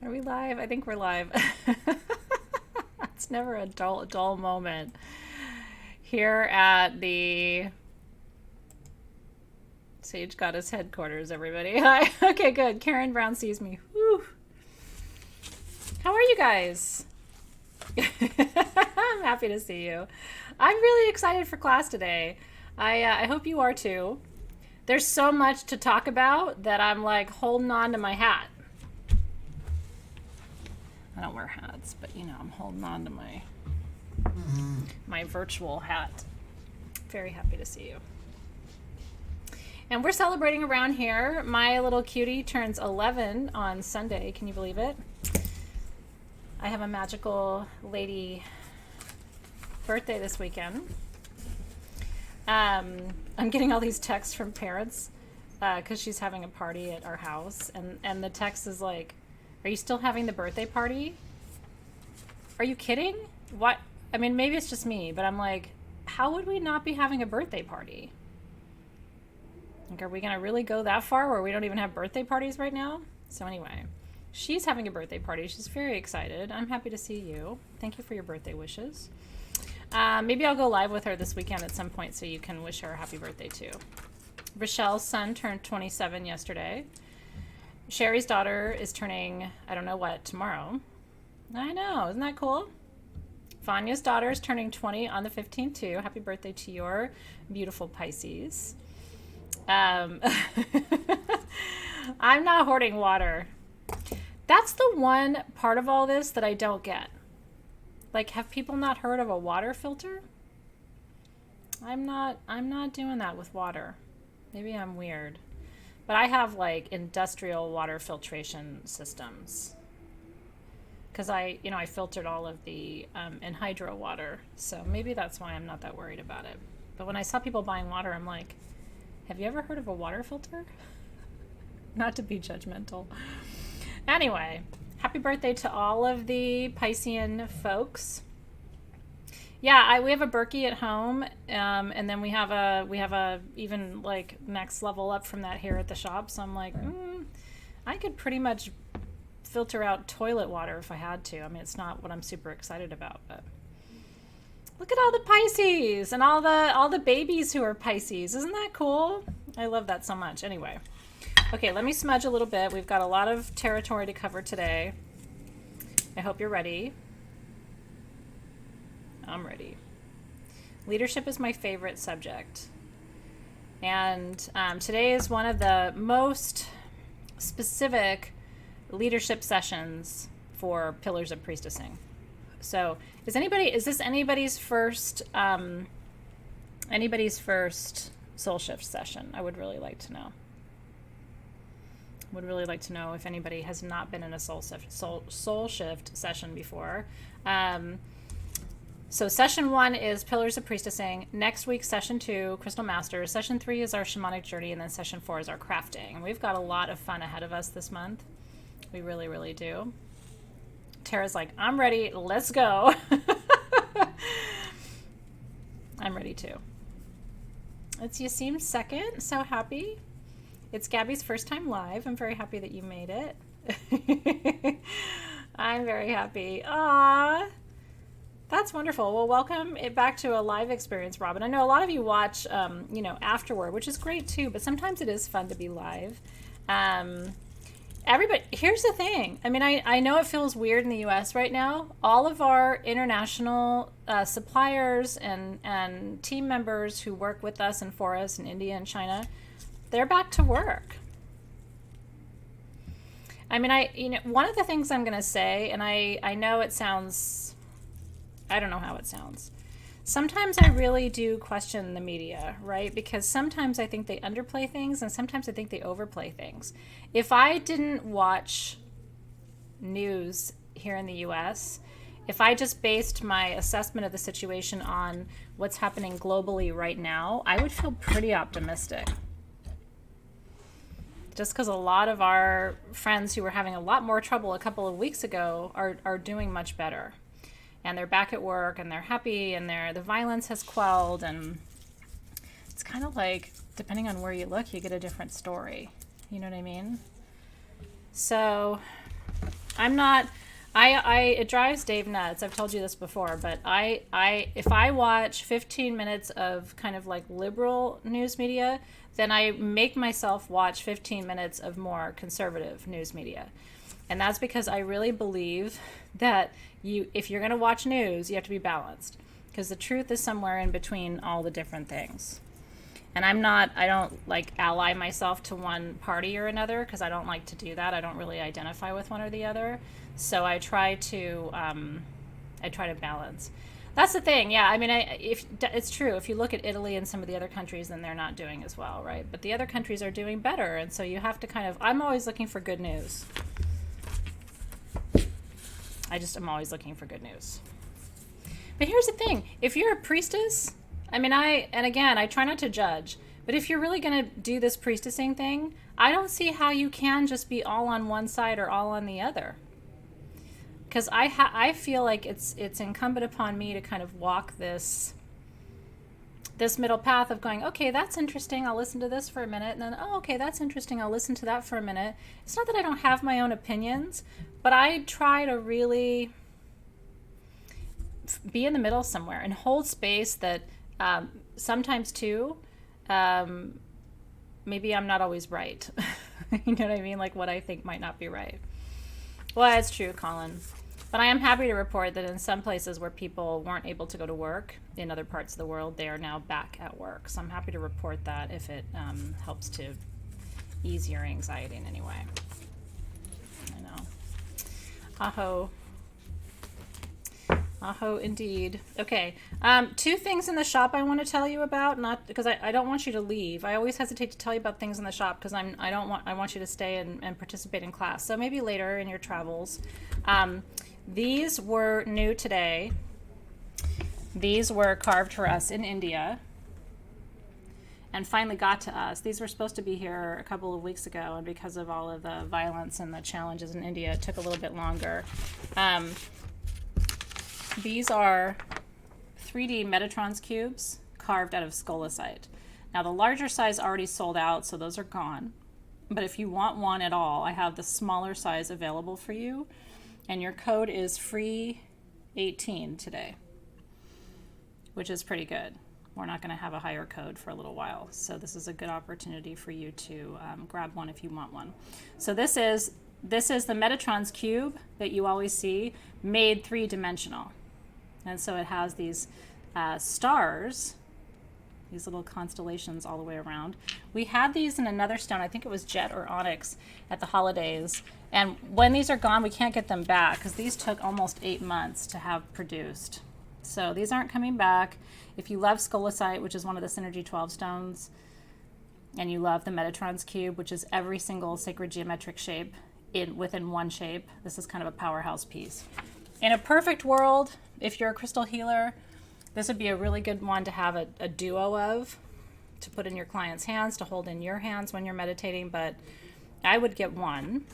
Are we live? I think we're live. It's never a dull moment here at the Sage Goddess headquarters, everybody. Hi. Okay, good. Karen Brown sees me. Whew. How are you guys? I'm happy to see you. I'm really excited for class today. I hope you are too. There's so much to talk about that I'm like holding on to my hat. I don't wear hats, but I'm holding on to my virtual hat. Very happy to see you. And we're celebrating around here. My little cutie turns 11 on Sunday. Can you believe it? I have a magical lady birthday this weekend. I'm getting all these texts from parents because she's having a party at our house. And the text is like, are you still having the birthday party? Are you kidding? What? I mean, maybe it's just me, but I'm like, how would we not be having a birthday party? Like, are we going to really go that far where we don't even have birthday parties right now? So anyway, she's having a birthday party. She's very excited. I'm happy to see you. Thank you for your birthday wishes. Maybe I'll go live with her this weekend at some point so you can wish her a happy birthday too. Rochelle's son turned 27 yesterday. Sherry's daughter is turning, I don't know what, tomorrow. I know, isn't that cool? Vanya's daughter is turning 20 on the 15th too. Happy birthday to your beautiful Pisces. I'm not hoarding water. That's the one part of all this that I don't get. Like, have people not heard of a water filter? I'm not doing that with water. Maybe I'm weird. But I have like industrial water filtration systems. Because I filtered all of the anhydro water. So maybe that's why I'm not that worried about it. But when I saw people buying water, I'm like, have you ever heard of a water filter? Not to be judgmental. Anyway, happy birthday to all of the Piscean folks. Yeah, we have a Berkey at home, and then we have a even like next level up from that here at the shop. So I'm like, I could pretty much filter out toilet water if I had to. I mean, it's not what I'm super excited about, but look at all the Pisces and all the babies who are Pisces. Isn't that cool? I love that so much. Anyway, okay, let me smudge a little bit. We've got a lot of territory to cover today. I hope you're ready. I'm ready. Leadership is my favorite subject. And today is one of the most specific leadership sessions for Pillars of Priestessing. So is this anybody's first soul shift session? I would really like to know. Would really like to know if anybody has not been in a soul shift session before. So session 1 is Pillars of Priestessing. Next week, session 2, Crystal Masters. Session 3 is our shamanic journey, and then session 4 is our crafting. And we've got a lot of fun ahead of us this month. We really, really do. Tara's like, I'm ready. Let's go. I'm ready too. It's Yasim's second. So happy. It's Gabby's first time live. I'm very happy that you made it. I'm very happy. Aww. That's wonderful. Well, welcome it back to a live experience, Robin. I know a lot of you watch, afterward, which is great too, but sometimes it is fun to be live. Everybody, here's the thing. I mean, I know it feels weird in the U.S. right now. All of our international suppliers and team members who work with us and for us in India and China, they're back to work. I mean, one of the things I'm going to say, and I know it sounds, I don't know how it sounds. Sometimes I really do question the media, right? Because sometimes I think they underplay things and sometimes I think they overplay things. If I didn't watch news here in the US, if I just based my assessment of the situation on what's happening globally right now, I would feel pretty optimistic. Just because a lot of our friends who were having a lot more trouble a couple of weeks ago are doing much better. And they're back at work and they're happy and the violence has quelled, and it's kind of like, depending on where you look, you get a different story. You know what I mean? So I'm not. It drives Dave nuts. I've told you this before, but if I watch 15 minutes of kind of like liberal news media, then I make myself watch 15 minutes of more conservative news media. And that's because I really believe that if you're going to watch news, you have to be balanced, because the truth is somewhere in between all the different things. And I don't like ally myself to one party or another, because I don't like to do that. I don't really identify with one or the other. So I try to balance. That's the thing. Yeah. I mean, if it's true, if you look at Italy and some of the other countries, then they're not doing as well. Right. But the other countries are doing better. And so you have to I'm always looking for good news. I'm always looking for good news. But here's the thing. If you're a priestess, I mean, I try not to judge, but if you're really going to do this priestessing thing, I don't see how you can just be all on one side or all on the other. Because I feel like it's incumbent upon me to kind of walk this middle path of going, okay, that's interesting, I'll listen to this for a minute, and then, oh, okay, that's interesting, I'll listen to that for a minute. It's not that I don't have my own opinions, but I try to really be in the middle somewhere and hold space that sometimes too, maybe I'm not always right. You know what I mean? Like what I think might not be right. Well, that's true, Colin. But I am happy to report that in some places where people weren't able to go to work in other parts of the world, they are now back at work. So I'm happy to report that if it helps to ease your anxiety in any way. I know. Aho. Aho, indeed. Okay. 2 things in the shop I want to tell you about, not because I don't want you to leave. I always hesitate to tell you about things in the shop because I want you to stay and participate in class. So maybe later in your travels. These were new today. These were carved for us in India and finally got to us. These were supposed to be here a couple of weeks ago, and because of all of the violence and the challenges in India, it took a little bit longer. These are 3D Metatrons cubes carved out of scolecite. Now the larger size already sold out, so those are gone. But if you want one at all, I have the smaller size available for you. And your code is free18 today, which is pretty good. We're not going to have a higher code for a little while. So this is a good opportunity for you to grab one if you want one. So this is the Metatrons cube that you always see, made 3-dimensional. And so it has these stars, these little constellations all the way around. We had these in another stone, I think it was jet or onyx, at the holidays. And when these are gone, we can't get them back because these took almost 8 months to have produced. So these aren't coming back. If you love scolecite, which is one of the Synergy 12 stones, and you love the Metatrons cube, which is every single sacred geometric shape within one shape, this is kind of a powerhouse piece. In a perfect world, if you're a crystal healer, this would be a really good one to have a duo of, to put in your client's hands, to hold in your hands when you're meditating, but I would get one.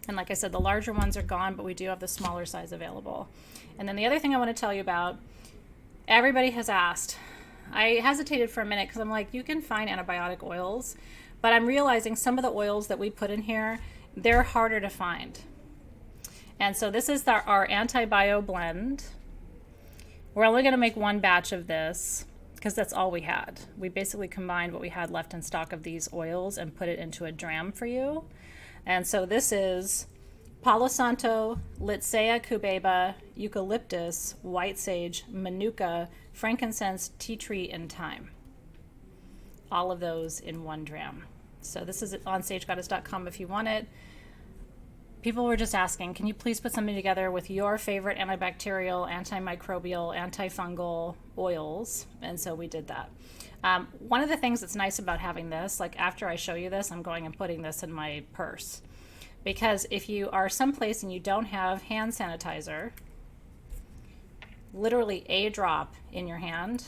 And like I said, the larger ones are gone, but we do have the smaller size available. And then the other thing I want to tell you about, everybody has asked. I hesitated for a minute because I'm like, you can find antibiotic oils, but I'm realizing some of the oils that we put in here, they're harder to find. And so this is our antibio blend. We're only going to make one batch of this because that's all we had. We basically combined what we had left in stock of these oils and put it into a dram for you. And so this is Palo Santo, Litsea cubeba, eucalyptus, white sage, manuka, frankincense, tea tree, and thyme. All of those in one dram. So this is on sagegoddess.com if you want it. People were just asking, can you please put something together with your favorite antibacterial, antimicrobial, antifungal oils? And so we did that. One of the things that's nice about having this, like after I show you this, I'm going and putting this in my purse. Because if you are someplace and you don't have hand sanitizer, literally a drop in your hand,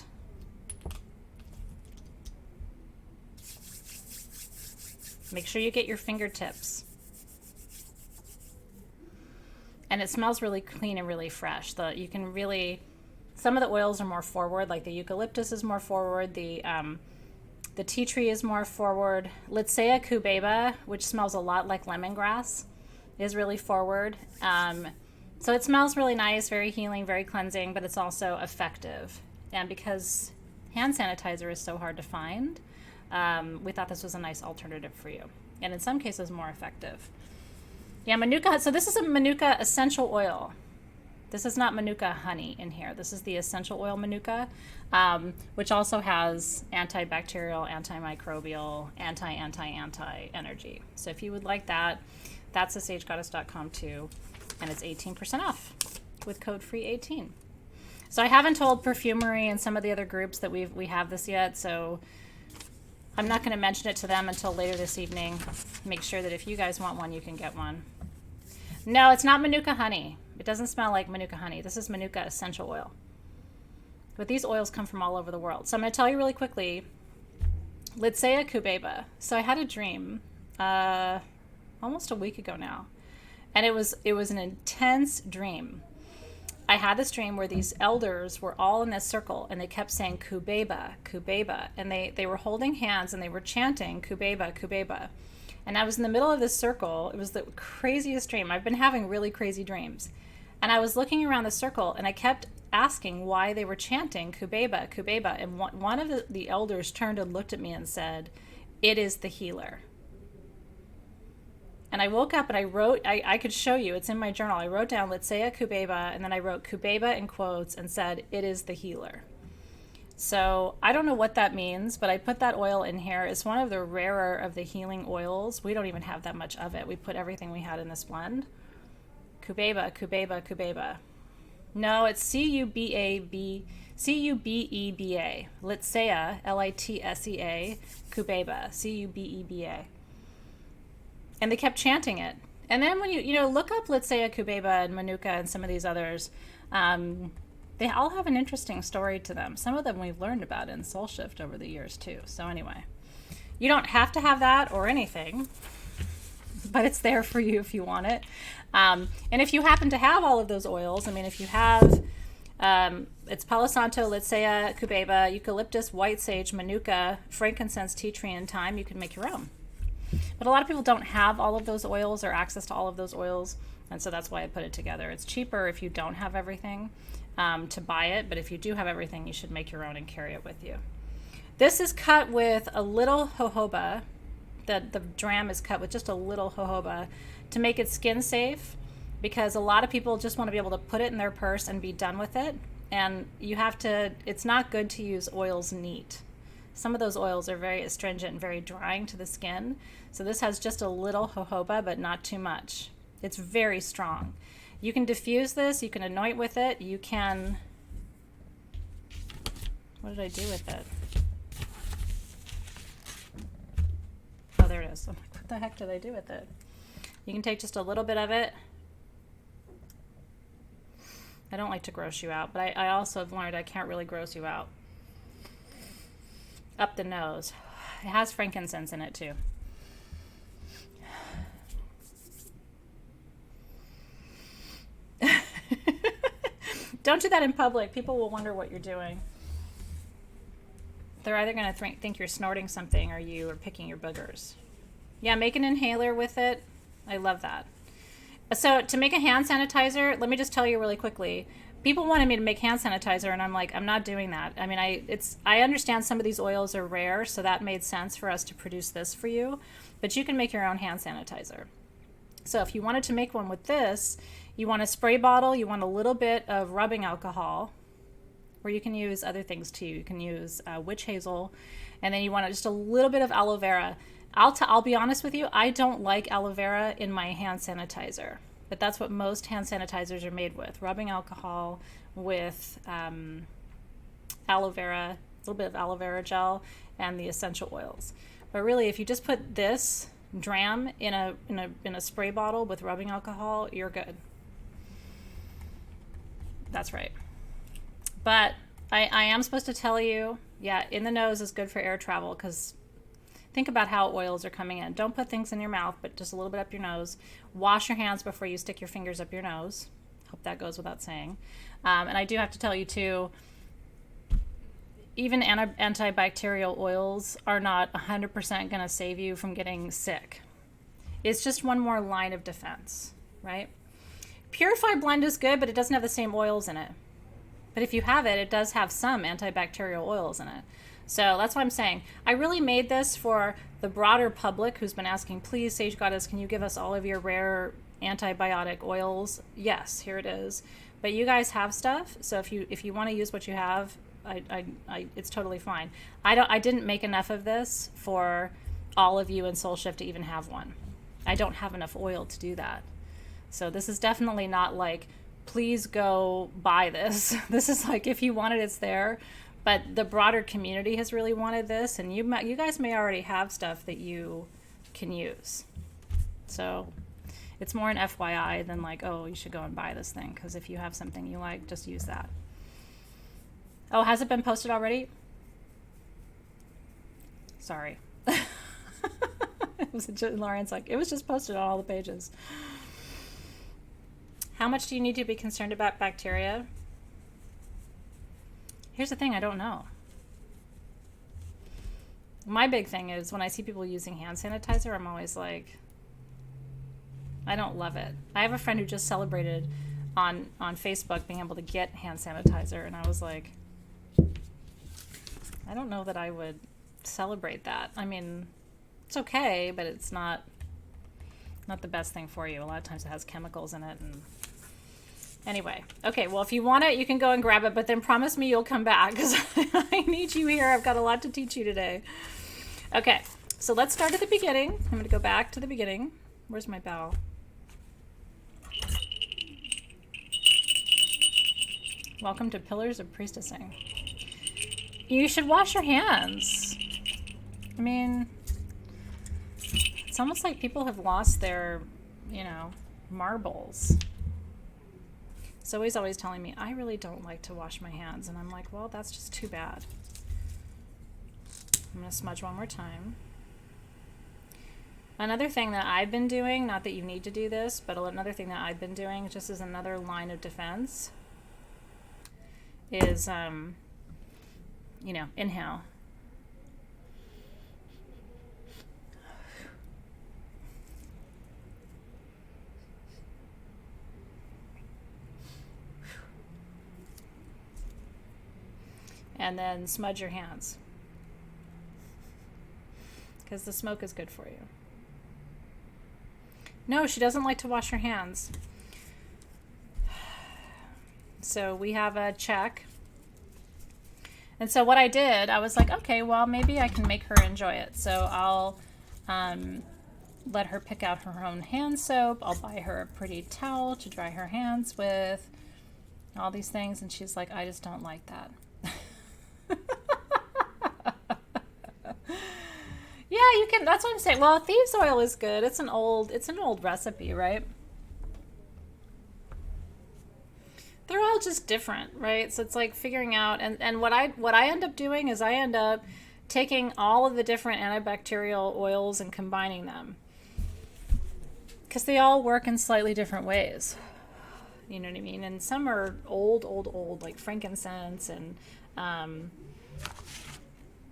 make sure you get your fingertips. And it smells really clean and really fresh. You can really, some of the oils are more forward, like the eucalyptus is more forward, the tea tree is more forward. Litsea cubeba, which smells a lot like lemongrass, is really forward. So it smells really nice, very healing, very cleansing, but it's also effective. And because hand sanitizer is so hard to find, we thought this was a nice alternative for you. And in some cases, more effective. Yeah, Manuka. So this is a Manuka essential oil. This is not Manuka honey in here. This is the essential oil Manuka, which also has antibacterial, antimicrobial, anti energy. So if you would like that, that's the sagegoddess.com too. And it's 18% off with code FREE18. So I haven't told Perfumery and some of the other groups that we have this yet, so I'm not going to mention it to them until later this evening. Make sure that if you guys want one, you can get one. No, it's not Manuka honey. It doesn't smell like Manuka honey. This is Manuka essential oil. But these oils come from all over the world. So I'm going to tell you really quickly. Litsea cubeba. So I had a dream almost a week ago now. And it was an intense dream. I had this dream where these elders were all in this circle and they kept saying Kubeba, Kubeba. And they were holding hands and they were chanting Kubeba, Kubeba. And I was in the middle of this circle. It was the craziest dream. I've been having really crazy dreams. And I was looking around the circle and I kept asking why they were chanting Kubeba, Kubeba. And one of the elders turned and looked at me and said, "It is the healer." And I woke up and I wrote, I could show you, it's in my journal. I wrote down Litsea Kubeba, and then I wrote Kubeba in quotes and said, "It is the healer." So I don't know what that means, but I put that oil in here. It's one of the rarer of the healing oils. We don't even have that much of it. We put everything we had in this blend. Kubeba, Kubeba, Kubeba. No, it's C-U-B-E-B-A. Litsea, L-I-T-S-E-A, Kubeba, C-U-B-E-B-A. And they kept chanting it. And then when you look up Litsea Kubeba and Manuka and some of these others, they all have an interesting story to them. Some of them we've learned about in Soul Shift over the years too. So anyway, you don't have to have that or anything, but it's there for you if you want it. And if you happen to have all of those oils, I mean, if you have, it's Palo Santo, Litsea Kubeba, eucalyptus, white sage, Manuka, frankincense, tea tree, and thyme, you can make your own. But a lot of people don't have all of those oils or access to all of those oils, and so that's why I put it together. It's cheaper if you don't have everything to buy it, but if you do have everything, you should make your own and carry it with you. This is cut with a little jojoba. The dram is cut with just a little jojoba to make it skin safe, because a lot of people just want to be able to put it in their purse and be done with it, and it's not good to use oils neat. Some of those oils are very astringent and very drying to the skin. So this has just a little jojoba, but not too much. It's very strong. You can diffuse this. You can anoint with it. You can... What did I do with it? Oh, there it is. I'm like, what the heck did I do with it? You can take just a little bit of it. I don't like to gross you out, but I also have learned I can't really gross you out. Up the nose. It has frankincense in it too. Don't do that in public. People will wonder what you're doing. They're either going to think you're snorting something or you are picking your boogers. Yeah, make an inhaler with it. I love that. So to make a hand sanitizer, let me just tell you really quickly. People wanted me to make hand sanitizer, and I'm like, I'm not doing that. I mean, I understand some of these oils are rare, so that made sense for us to produce this for you. But you can make your own hand sanitizer. So if you wanted to make one with this, you want a spray bottle, you want a little bit of rubbing alcohol, or you can use other things too. You can use witch hazel, and then you want just a little bit of aloe vera. I'll be honest with you, I don't like aloe vera in my hand sanitizer, but that's what most hand sanitizers are made with. Rubbing alcohol with aloe vera, a little bit of aloe vera gel, and the essential oils. But really, if you just put this dram in a spray bottle with rubbing alcohol, you're good. That's right. But I am supposed to tell you, yeah, in the nose is good for air travel, because think about how oils are coming in. Don't put things in your mouth, but just a little bit up your nose. Wash your hands before you stick your fingers up your nose. Hope that goes without saying. And I do have to tell you too, even antibacterial oils are not 100% going to save you from getting sick. it's just one more line of defense, right? Purify Blend is good, but it doesn't have the same oils in it. But if you have it, it does have some antibacterial oils in it. So that's what I'm saying. I really made this for the broader public who's been asking, please, Sage Goddess, can you give us all of your rare antibiotic oils? Yes, here it is. But you guys have stuff, so if you want to use what you have, it's totally fine. I didn't make enough of this for all of you in Soul Shift to even have one. I don't have enough oil to do that. So this is definitely not like, please go buy this. This is like, if you want it, it's there. But the broader community has really wanted this, and you guys may already have stuff that you can use. So it's more an FYI than like, oh, you should go and buy this thing, because if you have something you like, just use that. Oh, has it been posted already? Sorry. Lauren's like, it was just posted on all the pages. How much do you need to be concerned about bacteria? Here's the thing, I don't know. My big thing is when I see people using hand sanitizer, I'm always like, I don't love it. I have a friend who just celebrated on Facebook being able to get hand sanitizer, and I was like, I don't know that I would celebrate that. I mean, it's okay, but it's not the best thing for you. A lot of times it has chemicals in it. And anyway, okay, well, if you want it, you can go and grab it, but then promise me you'll come back, because I need you here. I've got a lot to teach you today. Okay, so let's start at the beginning. I'm going to go back to the beginning. Where's my bell? Welcome to Pillars of Priestessing. You should wash your hands. I mean, it's almost like people have lost their, marbles. Zoe's always telling me, I really don't like to wash my hands. And I'm like, well, that's just too bad. I'm going to smudge one more time. Another thing that I've been doing, not that you need to do this, but another thing that I've been doing, just as another line of defense, is, inhale. And then smudge your hands, because the smoke is good for you. No, she doesn't like to wash her hands. So we have a check. And so what I did, I was like, okay, well, maybe I can make her enjoy it. So I'll let her pick out her own hand soap. I'll buy her a pretty towel to dry her hands with, all these things. And she's like, I just don't like that. Yeah, you can. That's what I'm saying. Well, thieves oil is good. It's an old recipe, right? They're all just different, right? So it's like figuring out, and what I end up doing is I end up taking all of the different antibacterial oils and combining them, because they all work in slightly different ways. You know what I mean? And some are old, like frankincense, and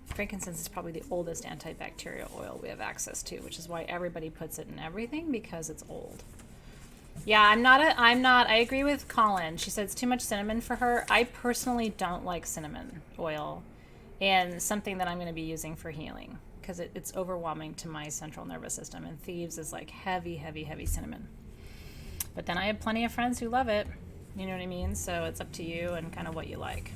frankincense is probably the oldest antibacterial oil we have access to, which is why everybody puts it in everything, because it's old. Yeah, I agree with Colin. She said it's too much cinnamon for her. I personally don't like cinnamon oil, and something that I'm going to be using for healing, because it's overwhelming to my central nervous system, and Thieves is like heavy, heavy, heavy cinnamon. But then I have plenty of friends who love it. You know what I mean? So it's up to you and kind of what you like.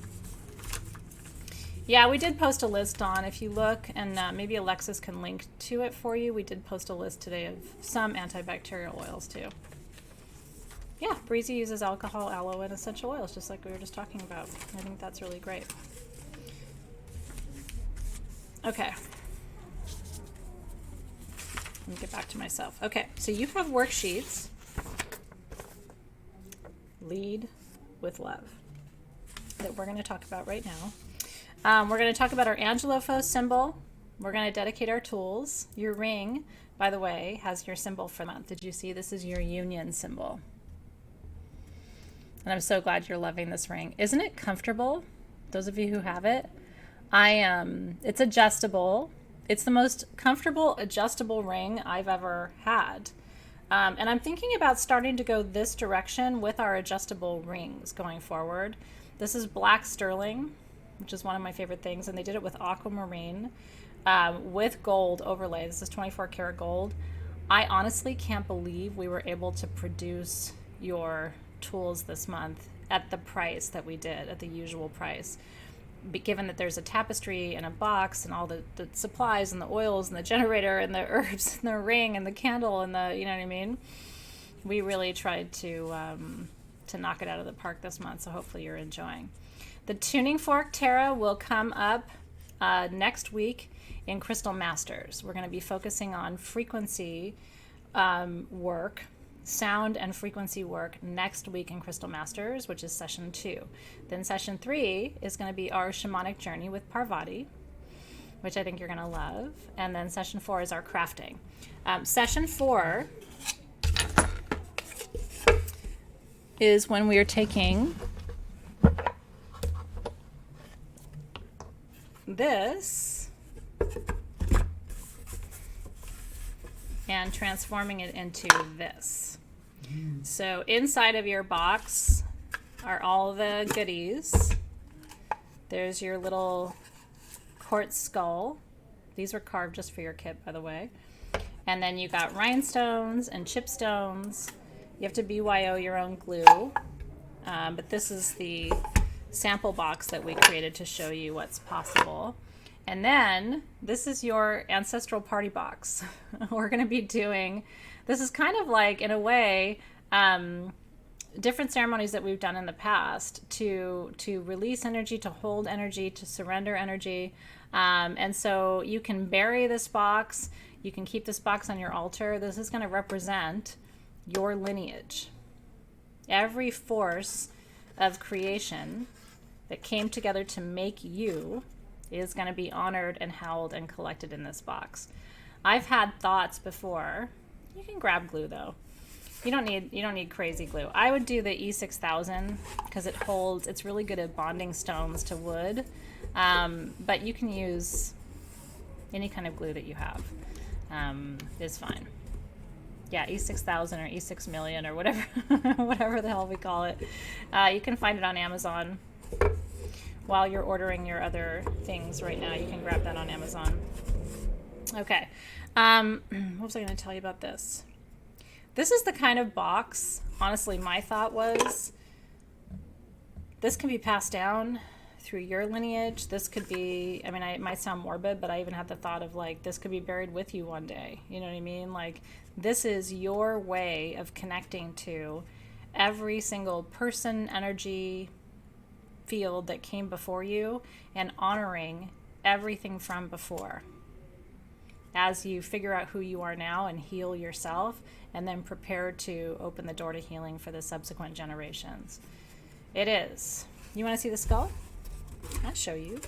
Yeah, we did post a list on, if you look, and maybe Alexis can link to it for you. We did post a list today of some antibacterial oils too. Yeah, Breezy uses alcohol, aloe, and essential oils, just like we were just talking about. I think that's really great. Okay. Let me get back to myself. Okay, so you have worksheets. Lead with Love, that we're going to talk about right now. We're going to talk about our Angelophos symbol. We're going to dedicate our tools. Your ring, by the way, has your symbol for the month. Did you see? This is your union symbol. And I'm so glad you're loving this ring. Isn't it comfortable? Those of you who have it. It's adjustable. It's the most comfortable adjustable ring I've ever had. And I'm thinking about starting to go this direction with our adjustable rings going forward. This is black sterling, which is one of my favorite things, and they did it with aquamarine with gold overlay. This is 24 karat gold. I honestly can't believe we were able to produce your tools this month at the price that we did, at the usual price. Given that there's a tapestry and a box and all the supplies and the oils and the generator and the herbs and the ring and the candle and the, you know what I mean? We really tried to knock it out of the park this month, so hopefully you're enjoying. The tuning fork Tara will come up next week in Crystal Masters. We're going to be focusing on frequency work, sound and frequency work next week in Crystal Masters, which is session 2. Then session 3 is going to be our shamanic journey with Parvati, which I think you're going to love. And then session 4 is our crafting. Session 4 is when we are taking this and transforming it into this. So inside of your box are all the goodies. There's your little quartz skull. These were carved just for your kit, by the way. And then you got rhinestones and chipstones. You have to BYO your own glue. But this is the sample box that we created to show you what's possible. And then this is your ancestral party box. We're going to be doing, this is kind of like, in a way, different ceremonies that we've done in the past to release energy, to hold energy, to surrender energy. And so you can bury this box. You can keep this box on your altar. This is going to represent your lineage. Every force of creation that came together to make you is going to be honored and held and collected in this box. I've had thoughts before. You can grab glue though. You don't need crazy glue. I would do the E6000 because it holds. It's really good at bonding stones to wood. But you can use any kind of glue that you have. Is fine. Yeah, E6000 or E6 million or whatever, whatever the hell we call it. You can find it on Amazon. While you're ordering your other things right now, you can grab that on Amazon. Okay. What was I going to tell you about this? This is the kind of box, honestly, my thought was, this can be passed down through your lineage. This could be, I mean, it might sound morbid, but I even had the thought of like, this could be buried with you one day. You know what I mean? Like, this is your way of connecting to every single person, energy, field that came before you and honoring everything from before as you figure out who you are now and heal yourself and then prepare to open the door to healing for the subsequent generations. It is. You want to see the skull? I'll show you.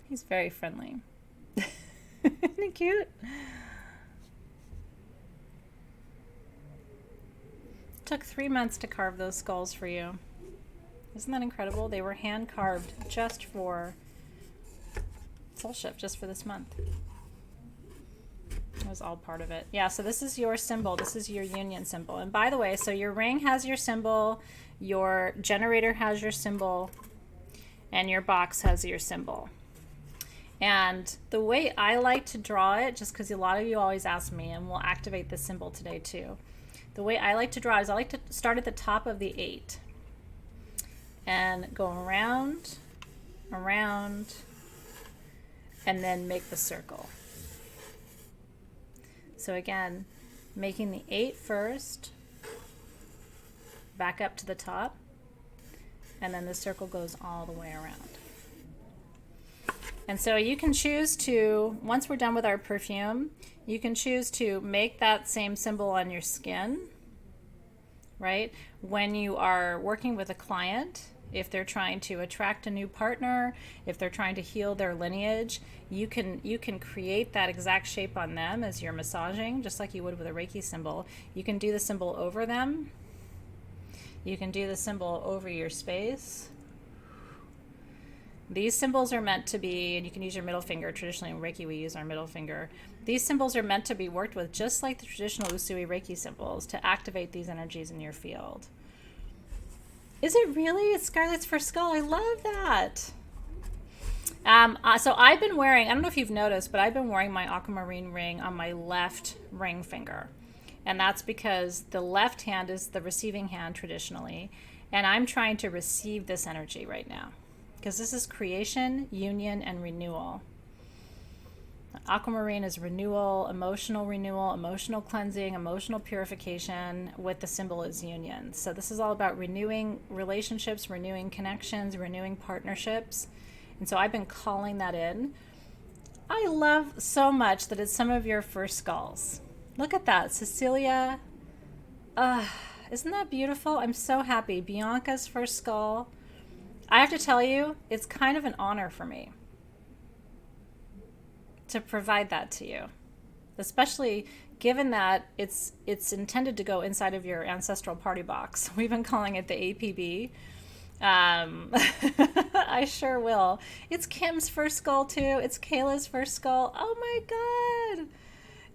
He's very friendly. Isn't he cute? Took 3 months to carve those skulls for you. Isn't that incredible? They were hand carved just for Soul Shift, just for this month. It was all part of it. Yeah, so this is your symbol. This is your union symbol. And by the way, so your ring has your symbol, your generator has your symbol, and your box has your symbol. And the way I like to draw it, just because a lot of you always ask me, and we'll activate this symbol today too. The way I like to draw is I like to start at the top of the 8 and go around, around, and then make the circle. So again, making the 8 first, back up to the top, and then the circle goes all the way around. And so you can choose to, once we're done with our perfume, you can choose to make that same symbol on your skin, right? When you are working with a client, if they're trying to attract a new partner, if they're trying to heal their lineage, you can create that exact shape on them as you're massaging, just like you would with a Reiki symbol. You can do the symbol over them. You can do the symbol over your space. These symbols are meant to be, and you can use your middle finger. Traditionally in Reiki, we use our middle finger. These symbols are meant to be worked with just like the traditional Usui Reiki symbols to activate these energies in your field. Is it really? It's Scarlet's first skull. I love that. So I've been wearing, I don't know if you've noticed, but I've been wearing my aquamarine ring on my left ring finger. And that's because the left hand is the receiving hand traditionally. And I'm trying to receive this energy right now. Because this is creation, union, and renewal. Aquamarine is renewal, emotional cleansing, emotional purification, with the symbol is union. So this is all about renewing relationships, renewing connections, renewing partnerships. And so I've been calling that in. I love so much that it's some of your first skulls. Look at that, Cecilia. Isn't that beautiful? I'm so happy. Bianca's first skull. I have to tell you, it's kind of an honor for me to provide that to you, especially given that it's intended to go inside of your ancestral party box. We've been calling it the APB. I sure will. It's Kim's first skull too. It's Kayla's first skull. Oh my God.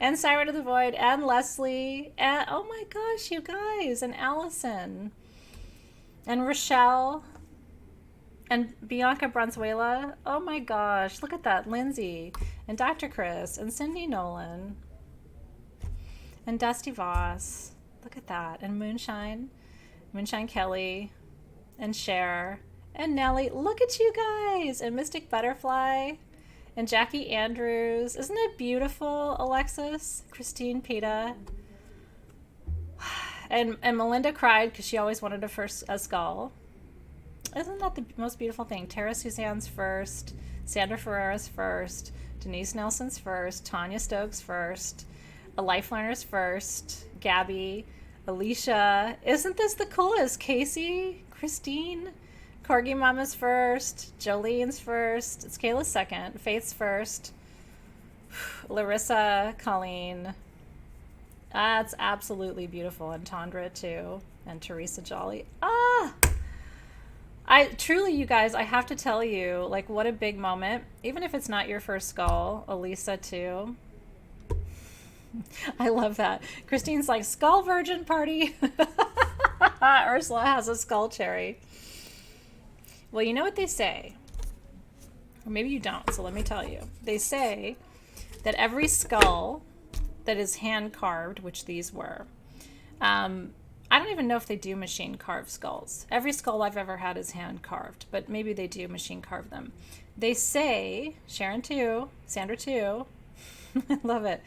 And Siren of the Void and Leslie. And oh my gosh, you guys. And Allison. And Rochelle. And Bianca Brunzuela. Oh my gosh. Look at that. Lindsay. And Dr. Chris. And Cindy Nolan. And Dusty Voss. Look at that. And Moonshine. Moonshine Kelly. And Cher. And Nellie. Look at you guys. And Mystic Butterfly. And Jackie Andrews. Isn't it beautiful, Alexis? Christine Pita. And Melinda cried because she always wanted a skull. Isn't that the most beautiful thing? Tara Suzanne's first. Sandra Ferreira's first. Denise Nelson's first. Tanya Stokes first. A Life Learner's first. Gabby. Alicia. Isn't this the coolest? Casey. Christine. Corgi Mama's first. Jolene's first. It's Kayla's second. Faith's first. Larissa. Colleen. That's absolutely beautiful. And Tandra too. And Teresa Jolly. I truly, you guys, I have to tell you, like, what a big moment. Even if it's not your first skull. Elisa too. I love that. Christine's like, skull virgin party. Ursula has a skull cherry. Well, you know what they say. Or maybe you don't, so let me tell you. They say that every skull that is hand carved, which these were, I don't even know if they do machine carved skulls. Every skull I've ever had is hand carved, but maybe they do machine carve them. They say, Sharon too, Sandra too, I love it.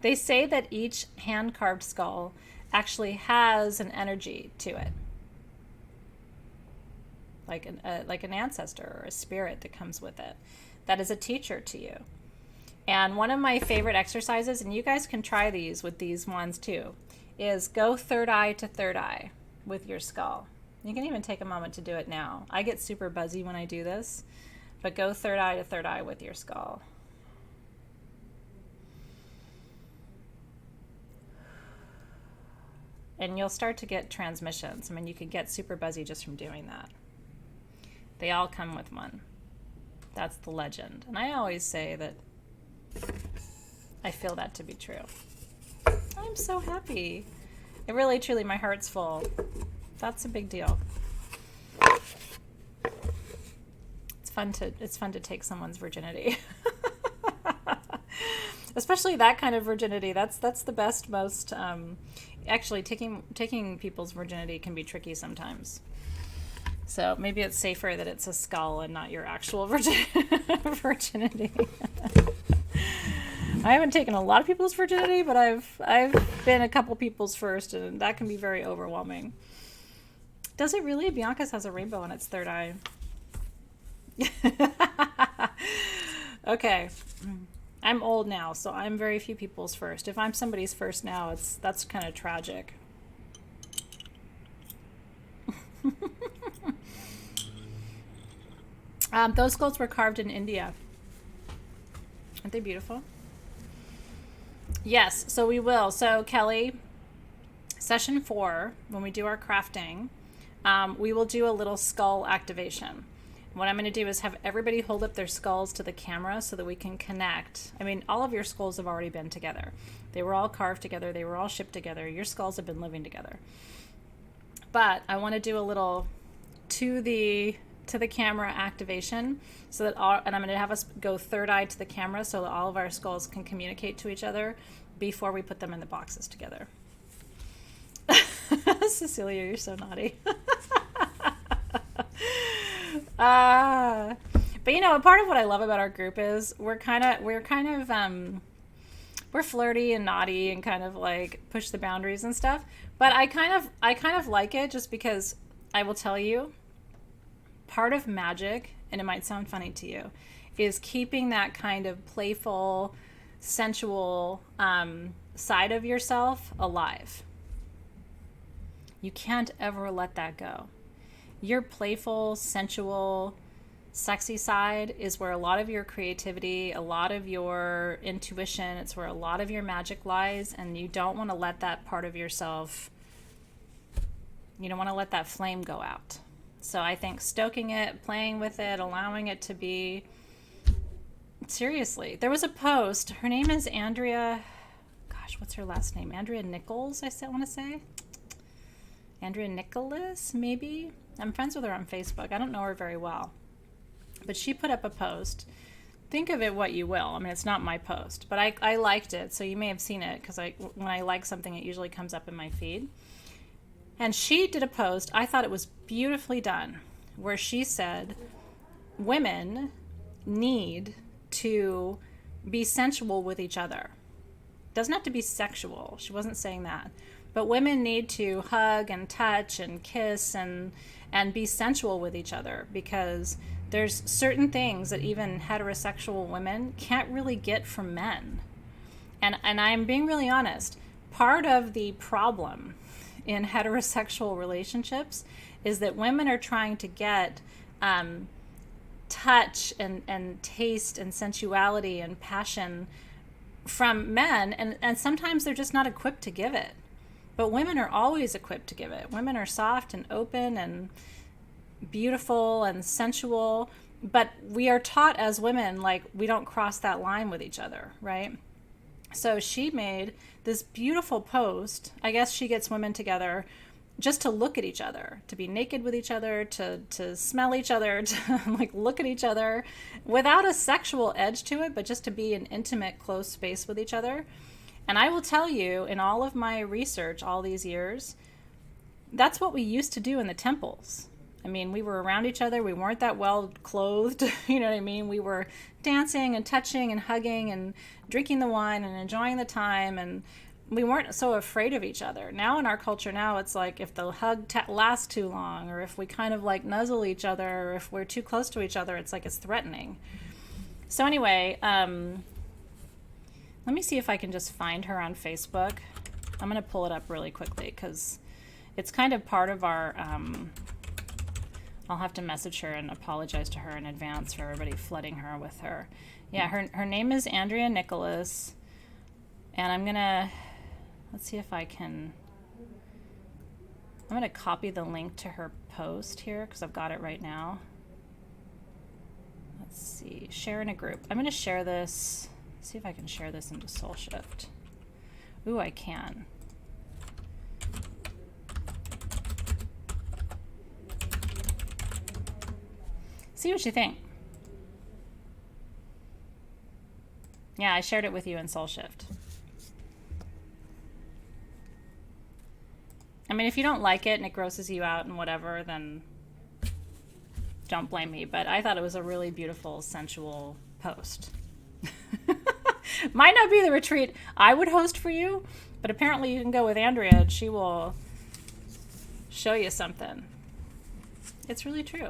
They say that each hand carved skull actually has an energy to it. Like an ancestor or a spirit that comes with it. That is a teacher to you. And one of my favorite exercises, and you guys can try these with these ones too, is go third eye to third eye with your skull. You can even take a moment to do it now. I get super buzzy when I do this, but go third eye to third eye with your skull. And you'll start to get transmissions. I mean, you could get super buzzy just from doing that. They all come with one. That's the legend. And I always say that I feel that to be true. I'm so happy. It really, truly, my heart's full. That's a big deal. It's fun to take someone's virginity. Especially that kind of virginity. That's the best, most actually taking people's virginity can be tricky sometimes. So maybe it's safer that it's a skull and not your actual virginity. I haven't taken a lot of people's virginity, but I've been a couple people's first, and that can be very overwhelming. Does it really? Bianca's has a rainbow in its third eye. Okay. I'm old now, so I'm very few people's first. If I'm somebody's first now, that's kind of tragic. Those skulls were carved in India. Aren't they beautiful? Yes, so we will. So Kelly, session 4, when we do our crafting, we will do a little skull activation. What I'm going to do is have everybody hold up their skulls to the camera so that we can connect. I mean, all of your skulls have already been together. They were all carved together. They were all shipped together. Your skulls have been living together. But I want to do a little to the camera activation so that and I'm going to have us go third eye to the camera so that all of our skulls can communicate to each other before we put them in the boxes together. Cecilia, you're so naughty. But you know, part of what I love about our group is we're flirty and naughty and kind of like push the boundaries and stuff. But I kind of like it just because I will tell you, part of magic, and it might sound funny to you, is keeping that kind of playful, sensual side of yourself alive. You can't ever let that go. Your playful, sensual, sexy side is where a lot of your creativity, a lot of your intuition, it's where a lot of your magic lies, and you don't want to let that part of yourself, you don't want to let that flame go out. So I think stoking it, playing with it, allowing it to be, seriously. There was a post, her name is Andrea, gosh, what's her last name? Andrea Nichols, I want to say. Andrea Nicholas, maybe? I'm friends with her on Facebook. I don't know her very well. But she put up a post. Think of it what you will. I mean, it's not my post, but I liked it. So you may have seen it because when I like something, it usually comes up in my feed. And she did a post. I thought it was beautifully done, where she said, women need to be sensual with each other. Doesn't have to be sexual. She wasn't saying that. But women need to hug and touch and kiss and be sensual with each other, because there's certain things that even heterosexual women can't really get from men. And I'm being really honest. Part of the problem in heterosexual relationships is that women are trying to get touch and taste and sensuality and passion from men, and sometimes they're just not equipped to give it. But women are always equipped to give it. Women are soft and open and beautiful and sensual, but we are taught as women, like, we don't cross that line with each other, right? So she made this beautiful post. I guess she gets women together just to look at each other, to be naked with each other, to smell each other, to like look at each other without a sexual edge to it, but just to be in intimate, close space with each other. And I will tell you, in all of my research all these years, that's what we used to do in the temples. I mean, we were around each other. We weren't that well clothed. You know what I mean? We were dancing and touching and hugging and drinking the wine and enjoying the time. And we weren't so afraid of each other. Now in our culture now, it's like if the hug lasts too long, or if we kind of like nuzzle each other, or if we're too close to each other, it's like it's threatening. So anyway, let me see if I can just find her on Facebook. I'm going to pull it up really quickly because it's kind of part of our... I'll have to message her and apologize to her in advance for everybody flooding her with her. Yeah, her name is Andrea Nicholas. And I'm going to... Let's see if I can... I'm going to copy the link to her post here because I've got it right now. Let's see. Share in a group. I'm going to share this... See if I can share this into SoulShift. Ooh, I can. See what you think. Yeah, I shared it with you in SoulShift. I mean, if you don't like it and it grosses you out and whatever, then don't blame me. But I thought it was a really beautiful, sensual post. Might not be the retreat I would host for you, but apparently you can go with Andrea and she will show you something. It's really true.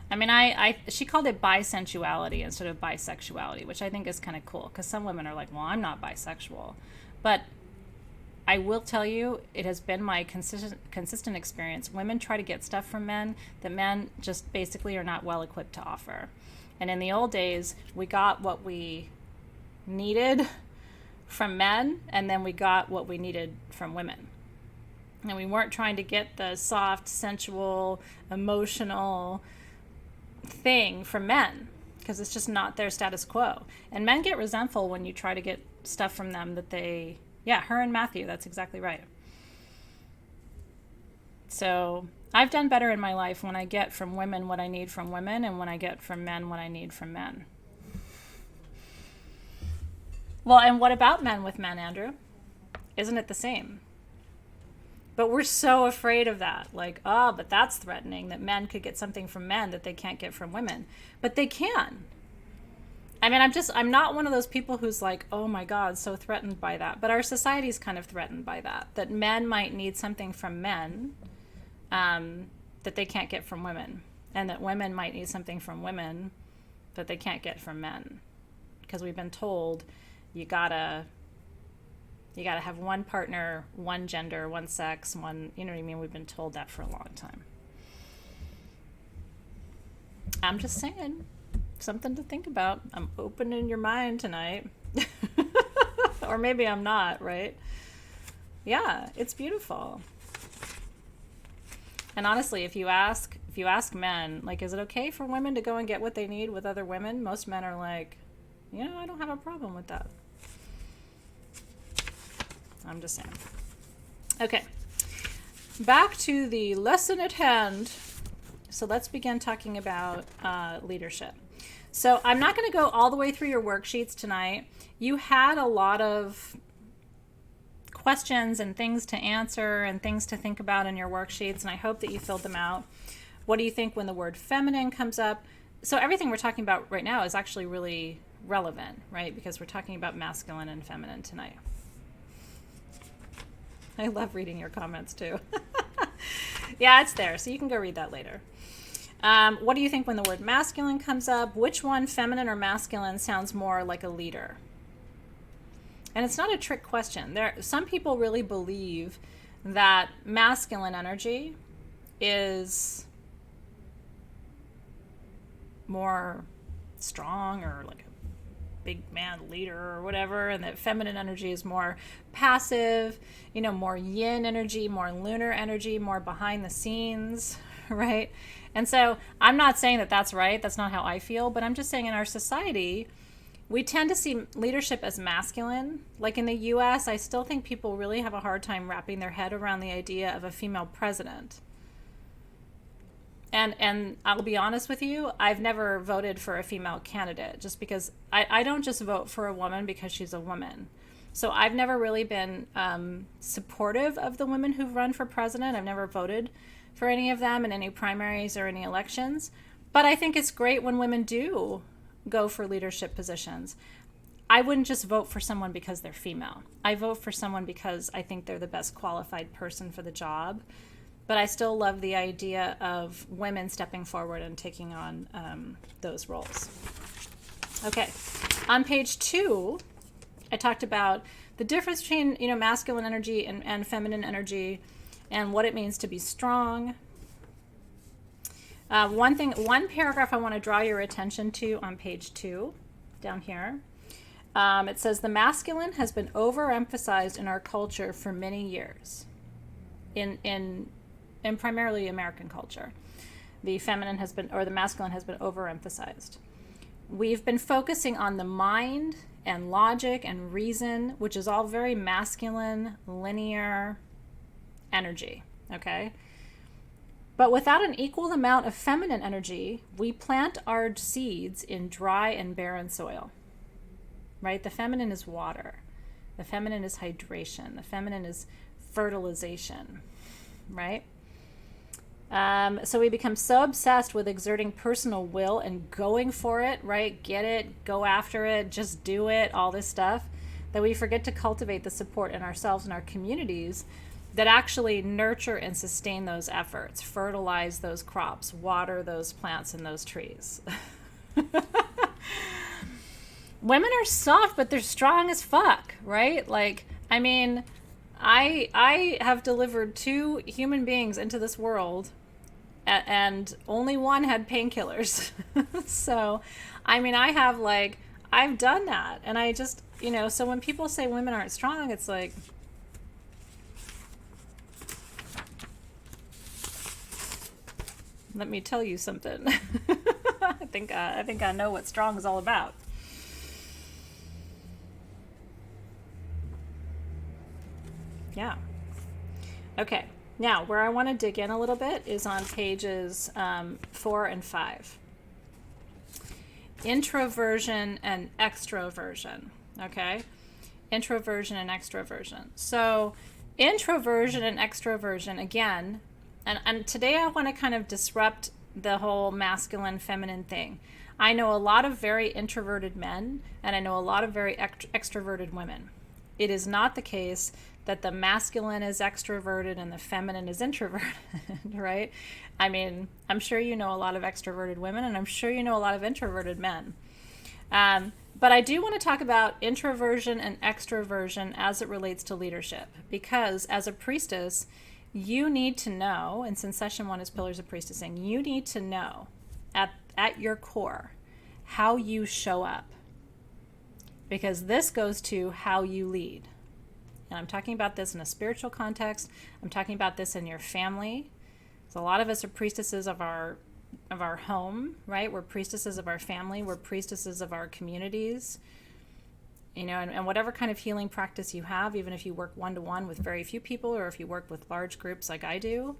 I mean, she called it bisensuality instead of bisexuality, which I think is kind of cool because some women are like, well, I'm not bisexual. But I will tell you, it has been my consistent experience. Women try to get stuff from men that men just basically are not well equipped to offer. And in the old days, we got what we needed from men, and then we got what we needed from women. And we weren't trying to get the soft, sensual, emotional thing from men, because it's just not their status quo. And men get resentful when you try to get stuff from them that they, yeah, her and Matthew, that's exactly right. So I've done better in my life when I get from women what I need from women, and when I get from men what I need from men. Well, and what about men with men, Andrew? Isn't it the same? But we're so afraid of that. Like, oh, but that's threatening, that men could get something from men that they can't get from women. But they can. I mean, I'm not one of those people who's like, oh my God, so threatened by that. But our society's kind of threatened by that men might need something from men that they can't get from women. And that women might need something from women that they can't get from men. Because we've been told you gotta have one partner, one gender, one sex, one, you know what I mean? We've been told that for a long time. I'm just saying, something to think about. I'm opening your mind tonight. Or maybe I'm not, right? Yeah, it's beautiful. And honestly, if you ask men, like, is it okay for women to go and get what they need with other women? Most men are like, I don't have a problem with that. I'm just saying. Okay. Back to the lesson at hand. So let's begin talking about leadership. So I'm not going to go all the way through your worksheets tonight. You had a lot of questions and things to answer and things to think about in your worksheets, and I hope that you filled them out. What do you think when the word feminine comes up? So everything we're talking about right now is actually really relevant, right? Because we're talking about masculine and feminine tonight. I love reading your comments too. Yeah, it's there, so you can go read that later. What do you think when the word masculine comes up? Which one, feminine or masculine, sounds more like a leader? And it's not a trick question. Some people really believe that masculine energy is more strong, or like a big man leader or whatever, and that feminine energy is more passive, more yin energy, more lunar energy, more behind the scenes, right? And so I'm not saying that that's right. That's not how I feel, but I'm just saying in our society, we tend to see leadership as masculine. Like in the US, I still think people really have a hard time wrapping their head around the idea of a female president. And I'll be honest with you, I've never voted for a female candidate, just because I don't just vote for a woman because she's a woman. So I've never really been supportive of the women who've run for president. I've never voted for any of them in any primaries or any elections. But I think it's great when women do go for leadership positions. I wouldn't just vote for someone because they're female. I vote for someone because I think they're the best qualified person for the job. But I still love the idea of women stepping forward and taking on those roles. Okay, on page 2, I talked about the difference between masculine energy and feminine energy, and what it means to be strong. One paragraph I want to draw your attention to on page 2, down here. It says the masculine has been overemphasized in our culture for many years. In primarily American culture, the feminine has been, or the masculine has been overemphasized. We've been focusing on the mind and logic and reason, which is all very masculine, linear energy, okay? But without an equal amount of feminine energy, we plant our seeds in dry and barren soil, right? The feminine is water. The feminine is hydration. The feminine is fertilization, right? So we become so obsessed with exerting personal will and going for it, right? Get it, go after it, just do it, all this stuff, that we forget to cultivate the support in ourselves and our communities that actually nurture and sustain those efforts, fertilize those crops, water those plants and those trees. Women are soft, but they're strong as fuck, right? Like, I mean, I have delivered 2 human beings into this world, and only one had painkillers. So, I mean, I've done that. And I just, so when people say women aren't strong, it's like, let me tell you something. I think I know what strong is all about. Yeah. Okay. Now, where I want to dig in a little bit is on pages 4 and 5. Introversion and extroversion. Okay? Introversion and extroversion. So, introversion and extroversion, again, and today I want to kind of disrupt the whole masculine feminine thing. I know a lot of very introverted men, and I know a lot of very extroverted women. It is not the case that the masculine is extroverted and the feminine is introverted, right? I mean, I'm sure you know a lot of extroverted women, and I'm sure you know a lot of introverted men. But I do want to talk about introversion and extroversion as it relates to leadership, because as a priestess, you need to know, and since session 1 is Pillars of Priestessing, you need to know at your core how you show up, because this goes to how you lead. And I'm talking about this in a spiritual context. I'm talking about this in your family. So a lot of us are priestesses of our home, right? We're priestesses of our family. We're priestesses of our communities. You know, and whatever kind of healing practice you have, even if you work one-to-one with very few people, or if you work with large groups like I do,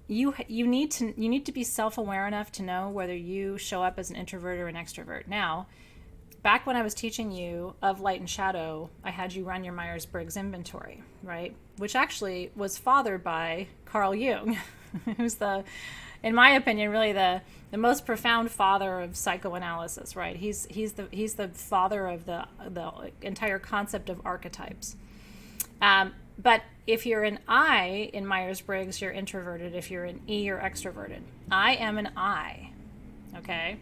you need to be self-aware enough to know whether you show up as an introvert or an extrovert. Now, back when I was teaching you of light and shadow, I had you run your Myers-Briggs inventory, right? Which actually was fathered by Carl Jung, who's in my opinion, really the most profound father of psychoanalysis, right? He's the father of the entire concept of archetypes. But if you're an I in Myers-Briggs, you're introverted. If you're an E, you're extroverted. I am an I, okay?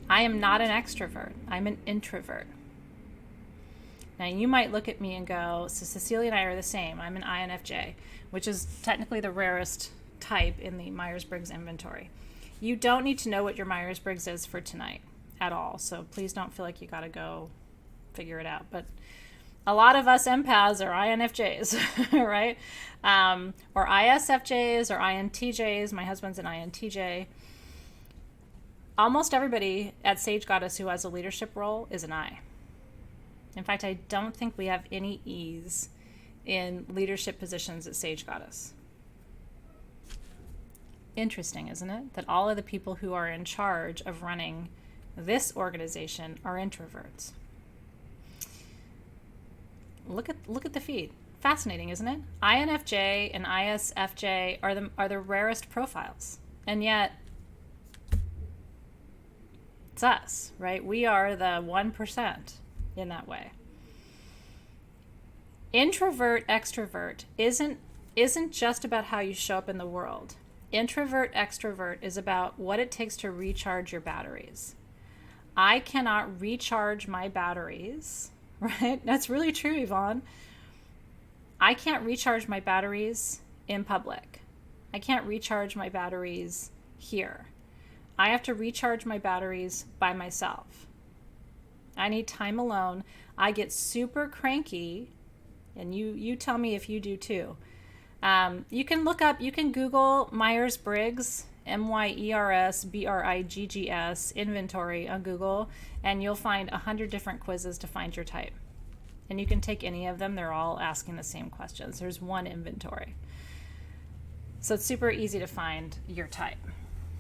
I am not an extrovert. I'm an introvert. Now, you might look at me and go, so Cecilia and I are the same. I'm an INFJ, which is technically the rarest type in the Myers-Briggs inventory. You don't need to know what your Myers-Briggs is for tonight at all, so please don't feel like you got to go figure it out. But a lot of us empaths are INFJs, right? Or ISFJs or INTJs. My husband's an INTJ. Almost everybody at Sage Goddess who has a leadership role is an I. In fact, I don't think we have any E's in leadership positions at Sage Goddess. Interesting, isn't it? That all of the people who are in charge of running this organization are introverts. Look at the feed. Fascinating, isn't it? INFJ and ISFJ are the rarest profiles. And yet it's us, right? We are the 1% in that way. Introvert, extrovert isn't just about how you show up in the world. Introvert, extrovert is about what it takes to recharge your batteries. I cannot recharge my batteries, right? That's really true, Yvonne. I can't recharge my batteries in public. I can't recharge my batteries here. I have to recharge my batteries by myself. I need time alone. I get super cranky, and you tell me if you do too. You can Google Myers-Briggs, MYERSBRIGGS inventory on Google, and you'll find 100 different quizzes to find your type. And you can take any of them. They're all asking the same questions. There's one inventory. So it's super easy to find your type.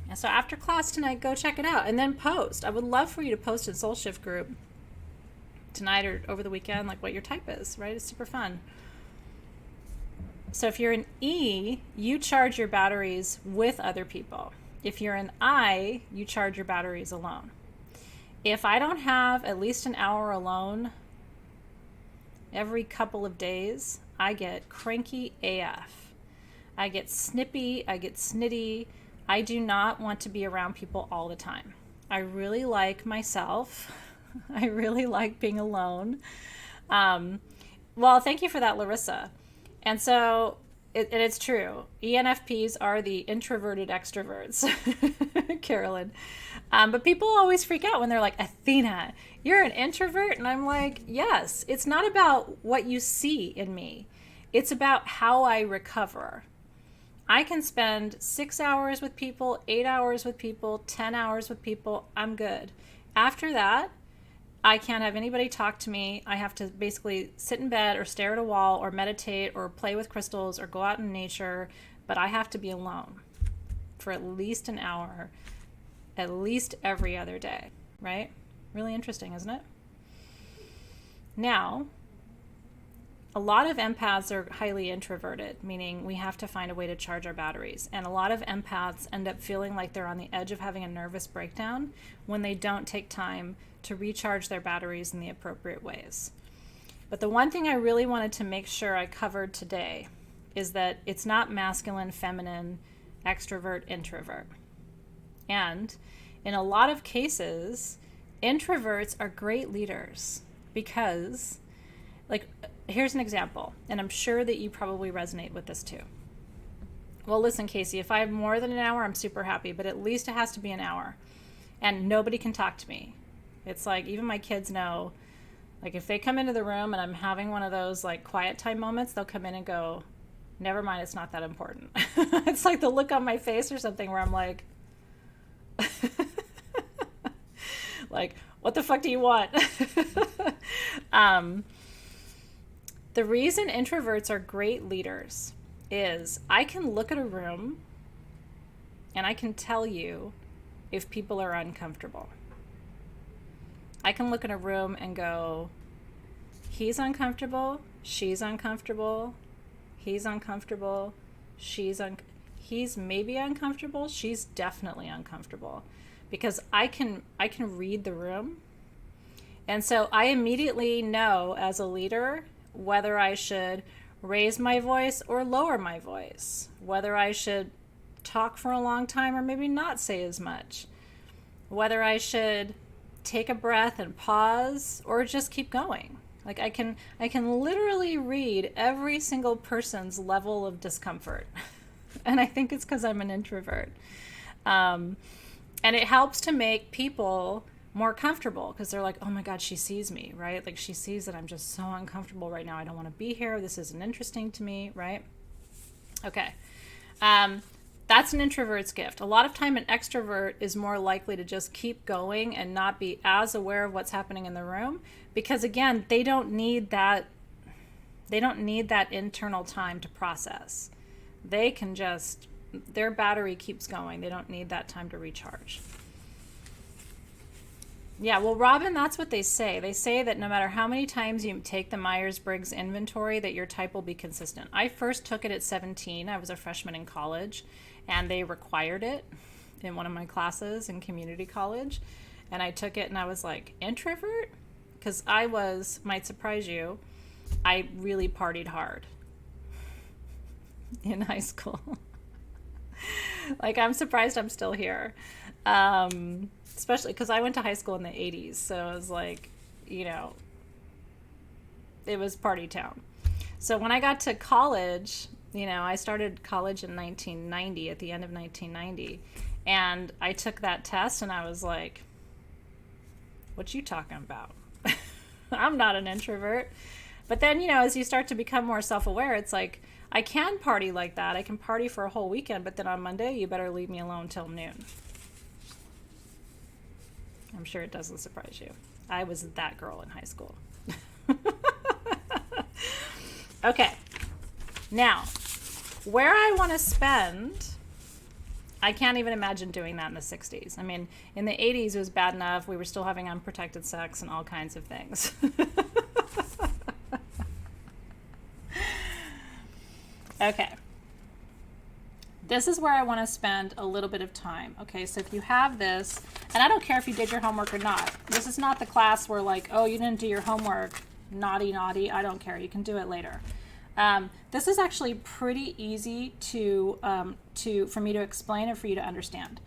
And so after class tonight, go check it out and then post. I would love for you to post in Soul Shift group tonight or over the weekend, like what your type is, right? It's super fun. So if you're an E, you charge your batteries with other people. If you're an I, you charge your batteries alone. If I don't have at least an hour alone every couple of days, I get cranky AF. I get snippy, I get snitty. I do not want to be around people all the time. I really like myself. I really like being alone. Well, thank you for that, Larissa. And so, it's true. ENFPs are the introverted extroverts, Carolyn. But people always freak out when they're like, Athena, you're an introvert? And I'm like, yes, it's not about what you see in me. It's about how I recover. I can spend 6 hours with people, 8 hours with people, 10 hours with people. I'm good. After that, I can't have anybody talk to me. I have to basically sit in bed or stare at a wall or meditate or play with crystals or go out in nature, but I have to be alone for at least an hour, at least every other day, right? Really interesting, isn't it? Now, a lot of empaths are highly introverted, meaning we have to find a way to charge our batteries. And a lot of empaths end up feeling like they're on the edge of having a nervous breakdown when they don't take time to recharge their batteries in the appropriate ways. But the one thing I really wanted to make sure I covered today is that it's not masculine, feminine, extrovert, introvert. And in a lot of cases, introverts are great leaders because, like, here's an example, and I'm sure that you probably resonate with this too. Well, listen, Casey, if I have more than an hour, I'm super happy, but at least it has to be an hour. And nobody can talk to me. It's like, even my kids know, like, if they come into the room and I'm having one of those, like, quiet time moments, they'll come in and go, never mind, it's not that important. It's like the look on my face or something where I'm like, like, what the fuck do you want? The reason introverts are great leaders is I can look at a room and I can tell you if people are uncomfortable. I can look at a room and go, he's uncomfortable, she's uncomfortable, he's uncomfortable, he's maybe uncomfortable, she's definitely uncomfortable, because I can read the room. And so I immediately know as a leader whether I should raise my voice or lower my voice, whether I should talk for a long time or maybe not say as much, whether I should take a breath and pause or just keep going. Like I can literally read every single person's level of discomfort. And I think it's because I'm an introvert. And it helps to make people more comfortable because they're like, oh my God, she sees me, right? Like she sees that I'm just so uncomfortable right now. I don't want to be here. This isn't interesting to me, right? Okay. That's an introvert's gift. A lot of time an extrovert is more likely to just keep going and not be as aware of what's happening in the room because, again, they don't need that internal time to process. They can just, their battery keeps going. They don't need that time to recharge. Yeah, well, Robin, that's what they say. They say that no matter how many times you take the Myers-Briggs inventory, that your type will be consistent. I first took it at 17. I was a freshman in college, and they required it in one of my classes in community college. And I took it, and I was like, introvert? Because I was, might surprise you, I really partied hard in high school. Like, I'm surprised I'm still here. Especially because I went to high school in the 80s. So it was like, you know, it was party town. So when I got to college, you know, I started college in 1990, at the end of 1990. And I took that test and I was like, what you talking about? I'm not an introvert. But then, you know, as you start to become more self-aware, it's like, I can party like that. I can party for a whole weekend, but then on Monday, you better leave me alone till noon. I'm sure it doesn't surprise you. I was that girl in high school. Okay. Now, where I want to spend, I can't even imagine doing that in the 60s. I mean, in the 80s, it was bad enough. We were still having unprotected sex and all kinds of things. Okay. This is where I want to spend a little bit of time. Okay, so if you have this, and I don't care if you did your homework or not. This is not the class where like, oh, you didn't do your homework. Naughty, naughty. I don't care. You can do it later. This is actually pretty easy for me to explain and for you to understand.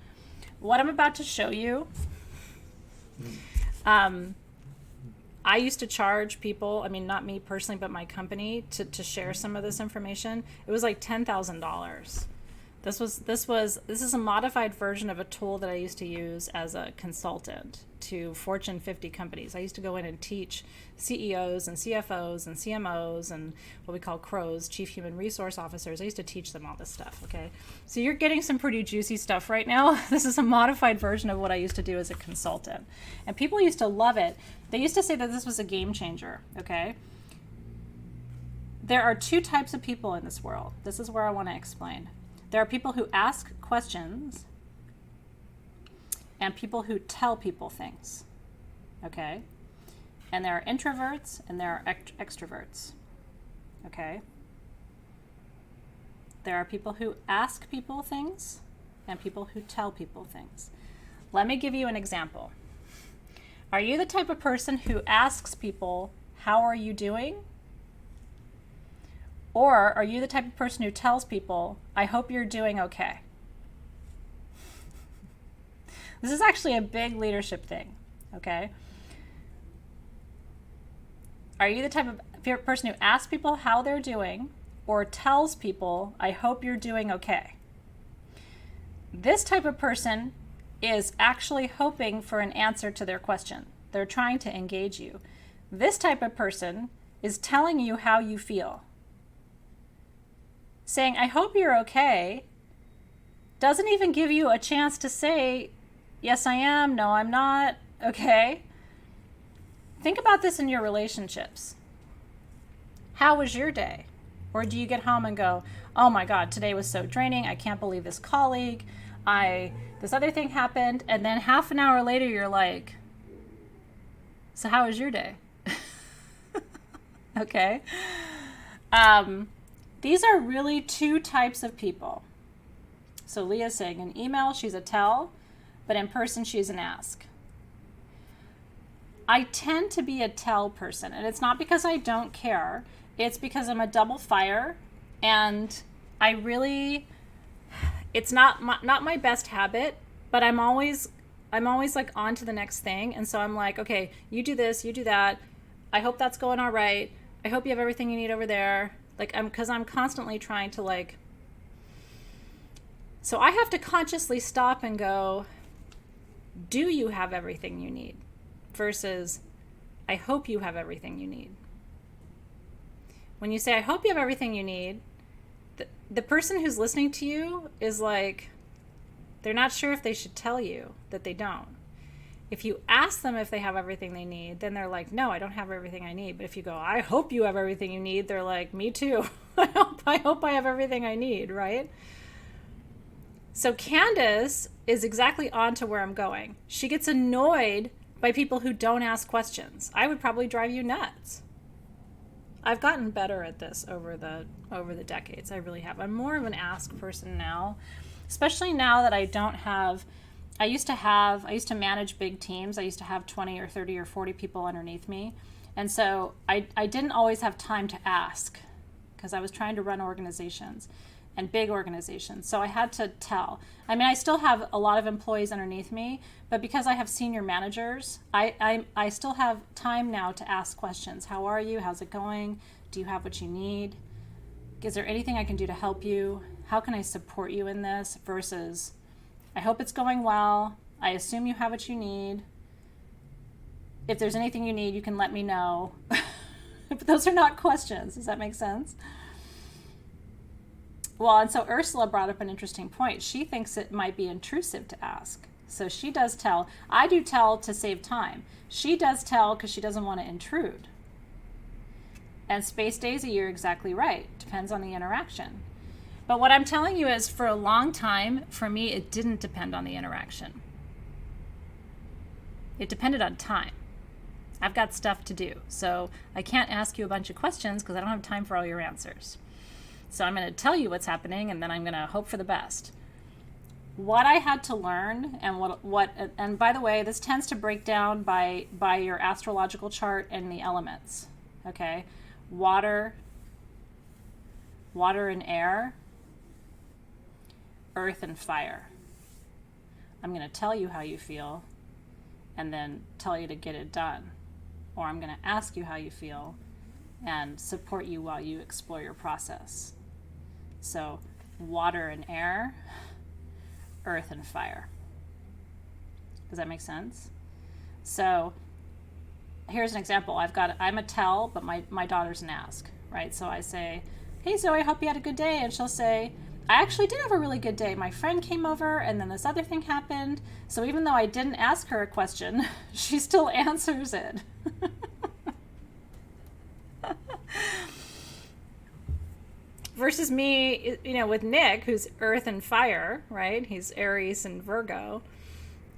What I'm about to show you, I used to charge people, I mean, not me personally, but my company to share some of this information. It was like $10,000. This is a modified version of a tool that I used to use as a consultant. to Fortune 50 companies. I used to go in and teach CEOs and CFOs and CMOs and what we call CROs, Chief Human Resource Officers. I used to teach them all this stuff, okay? So you're getting some pretty juicy stuff right now. This is a modified version of what I used to do as a consultant. And people used to love it. They used to say that this was a game changer, okay? There are two types of people in this world. This is where I want to explain. There are people who ask questions and people who tell people things, okay? And there are introverts and there are extroverts, okay? There are people who ask people things and people who tell people things. Let me give you an example. Are you the type of person who asks people, how are you doing? Or are you the type of person who tells people, I hope you're doing okay? This is actually a big leadership thing, okay? Are you the type of person who asks people how they're doing or tells people, I hope you're doing okay? This type of person is actually hoping for an answer to their question. They're trying to engage you. This type of person is telling you how you feel. Saying, I hope you're okay, doesn't even give you a chance to say, yes, I am, no, I'm not, okay? Think about this in your relationships. How was your day? Or do you get home and go, oh my God, today was so draining, I can't believe this colleague, this other thing happened, and then half an hour later you're like, so how was your day? Okay? These are really two types of people. So Leah's saying in email, she's a tell, but in person, she's an ask. I tend to be a tell person, and it's not because I don't care. It's because I'm a double fire, and I really, it's not my best habit, but I'm always like on to the next thing. And so I'm like, okay, you do this, you do that. I hope that's going all right. I hope you have everything you need over there. Like, because I'm constantly trying to like, so I have to consciously stop and go, do you have everything you need? Versus, I hope you have everything you need. When you say, I hope you have everything you need, the person who's listening to you is like, they're not sure if they should tell you that they don't. If you ask them if they have everything they need, then they're like, no, I don't have everything I need. But if you go, I hope you have everything you need, they're like, me too. I hope I have everything I need, right? So Candace is exactly on to where I'm going. She gets annoyed by people who don't ask questions. I would probably drive you nuts. I've gotten better at this over the decades. I really have. I'm more of an ask person now, especially now that I don't have. I used to manage big teams. I used to have 20 or 30 or 40 people underneath me. And so I didn't always have time to ask because I was trying to run organizations and big organizations. So I had to tell. I mean, I still have a lot of employees underneath me, but because I have senior managers, I still have time now to ask questions. How are you? How's it going? Do you have what you need? Is there anything I can do to help you? How can I support you in this? Versus, I hope it's going well. I assume you have what you need. If there's anything you need, you can let me know. But those are not questions. Does that make sense? Well, and so Ursula brought up an interesting point. She thinks it might be intrusive to ask. So she does tell. I do tell to save time. She does tell because she doesn't want to intrude. And Space Daisy, you're exactly right. Depends on the interaction. But what I'm telling you is for a long time, for me, it didn't depend on the interaction. It depended on time. I've got stuff to do. So I can't ask you a bunch of questions because I don't have time for all your answers. So I'm going to tell you what's happening and then I'm going to hope for the best. What I had to learn and by the way, this tends to break down by your astrological chart and the elements. Okay? Water and air, earth and fire. I'm going to tell you how you feel and then tell you to get it done. Or I'm going to ask you how you feel and support you while you explore your process. So water and air, earth and fire. Does that make sense? So here's an example. I'm a tell, but my daughter's an ask, right? So I say, hey, Zoe, I hope you had a good day. And she'll say, I actually did have a really good day. My friend came over and then this other thing happened. So even though I didn't ask her a question, she still answers it. Versus me, with Nick, who's earth and fire, right? He's Aries and Virgo.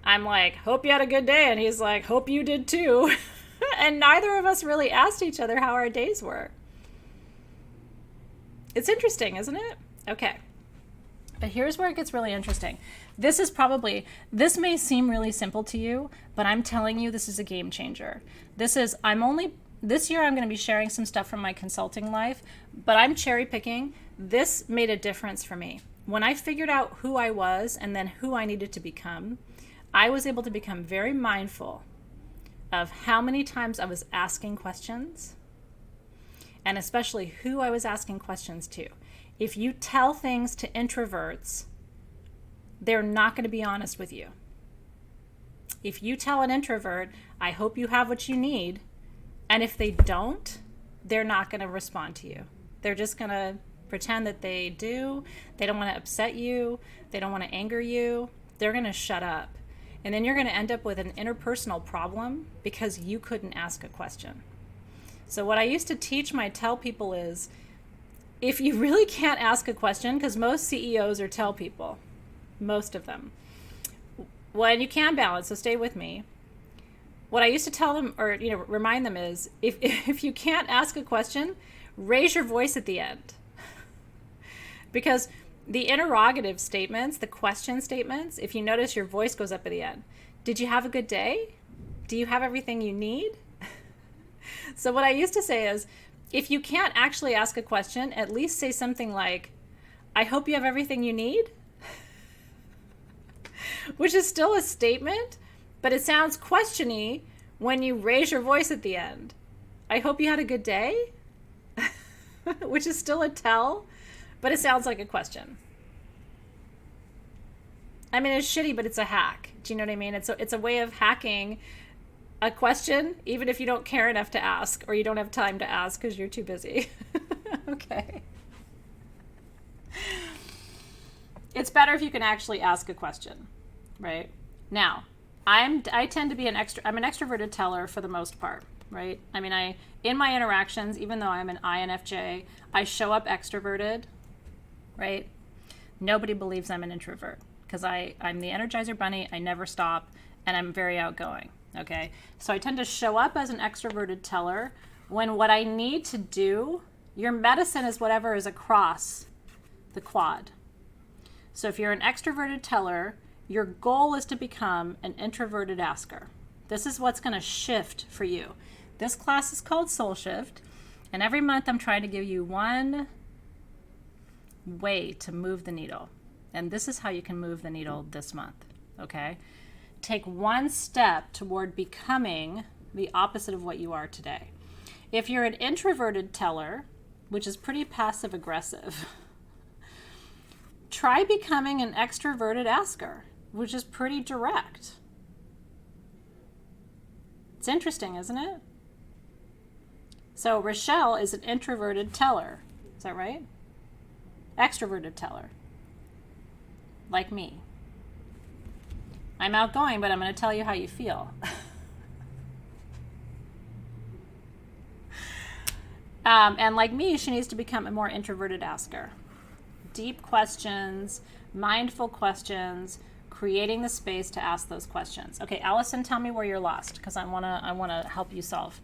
I'm like, hope you had a good day. And he's like, hope you did too. And neither of us really asked each other how our days were. It's interesting, isn't it? Okay. But here's where it gets really interesting. This may seem really simple to you, but I'm telling you, this is a game changer. This year I'm going to be sharing some stuff from my consulting life, but I'm cherry picking. This made a difference for me. When I figured out who I was and then who I needed to become, I was able to become very mindful of how many times I was asking questions, and especially who I was asking questions to. If you tell things to introverts, they're not going to be honest with you. If you tell an introvert, I hope you have what you need, and if they don't, they're not going to respond to you. They're just going to pretend that they do. They don't want to upset you. They don't want to anger you. They're going to shut up. And then you're going to end up with an interpersonal problem because you couldn't ask a question. So what I used to teach my tell people is, if you really can't ask a question, because most CEOs are tell people, most of them, when you can balance, so stay with me. What I used to tell them, or remind them is, if you can't ask a question, raise your voice at the end. Because the interrogative statements, the question statements, if you notice, your voice goes up at the end. Did you have a good day? Do you have everything you need? So what I used to say is, if you can't actually ask a question, at least say something like, I hope you have everything you need. Which is still a statement, but it sounds questiony when you raise your voice at the end. I hope you had a good day. Which is still a tell, but it sounds like a question. I mean, it's shitty, but it's a hack. Do you know what I mean? It's a way of hacking a question, even if you don't care enough to ask, or you don't have time to ask because you're too busy. Okay. It's better if you can actually ask a question, right? Now, I tend to be I'm an extroverted teller for the most part, right? I mean, in my interactions, even though I'm an INFJ, I show up extroverted, right? Nobody believes I'm an introvert because I'm the Energizer Bunny. I never stop, and I'm very outgoing. Okay, so I tend to show up as an extroverted teller when what I need to do, your medicine is whatever is across the quad. So if you're an extroverted teller, your goal is to become an introverted asker. This is what's going to shift for you. This class is called Soul Shift, and every month I'm trying to give you one way to move the needle. And this is how you can move the needle this month, okay? Take one step toward becoming the opposite of what you are today. If you're an introverted teller, which is pretty passive aggressive, try becoming an extroverted asker, which is pretty direct. It's interesting, isn't it? So Rochelle is an introverted teller. Is that right? Extroverted teller. Like me. I'm outgoing, but I'm going to tell you how you feel. And like me, she needs to become a more introverted asker. Deep questions, mindful questions, creating the space to ask those questions. Okay, Allison, tell me where you're lost, because I wanna help you solve.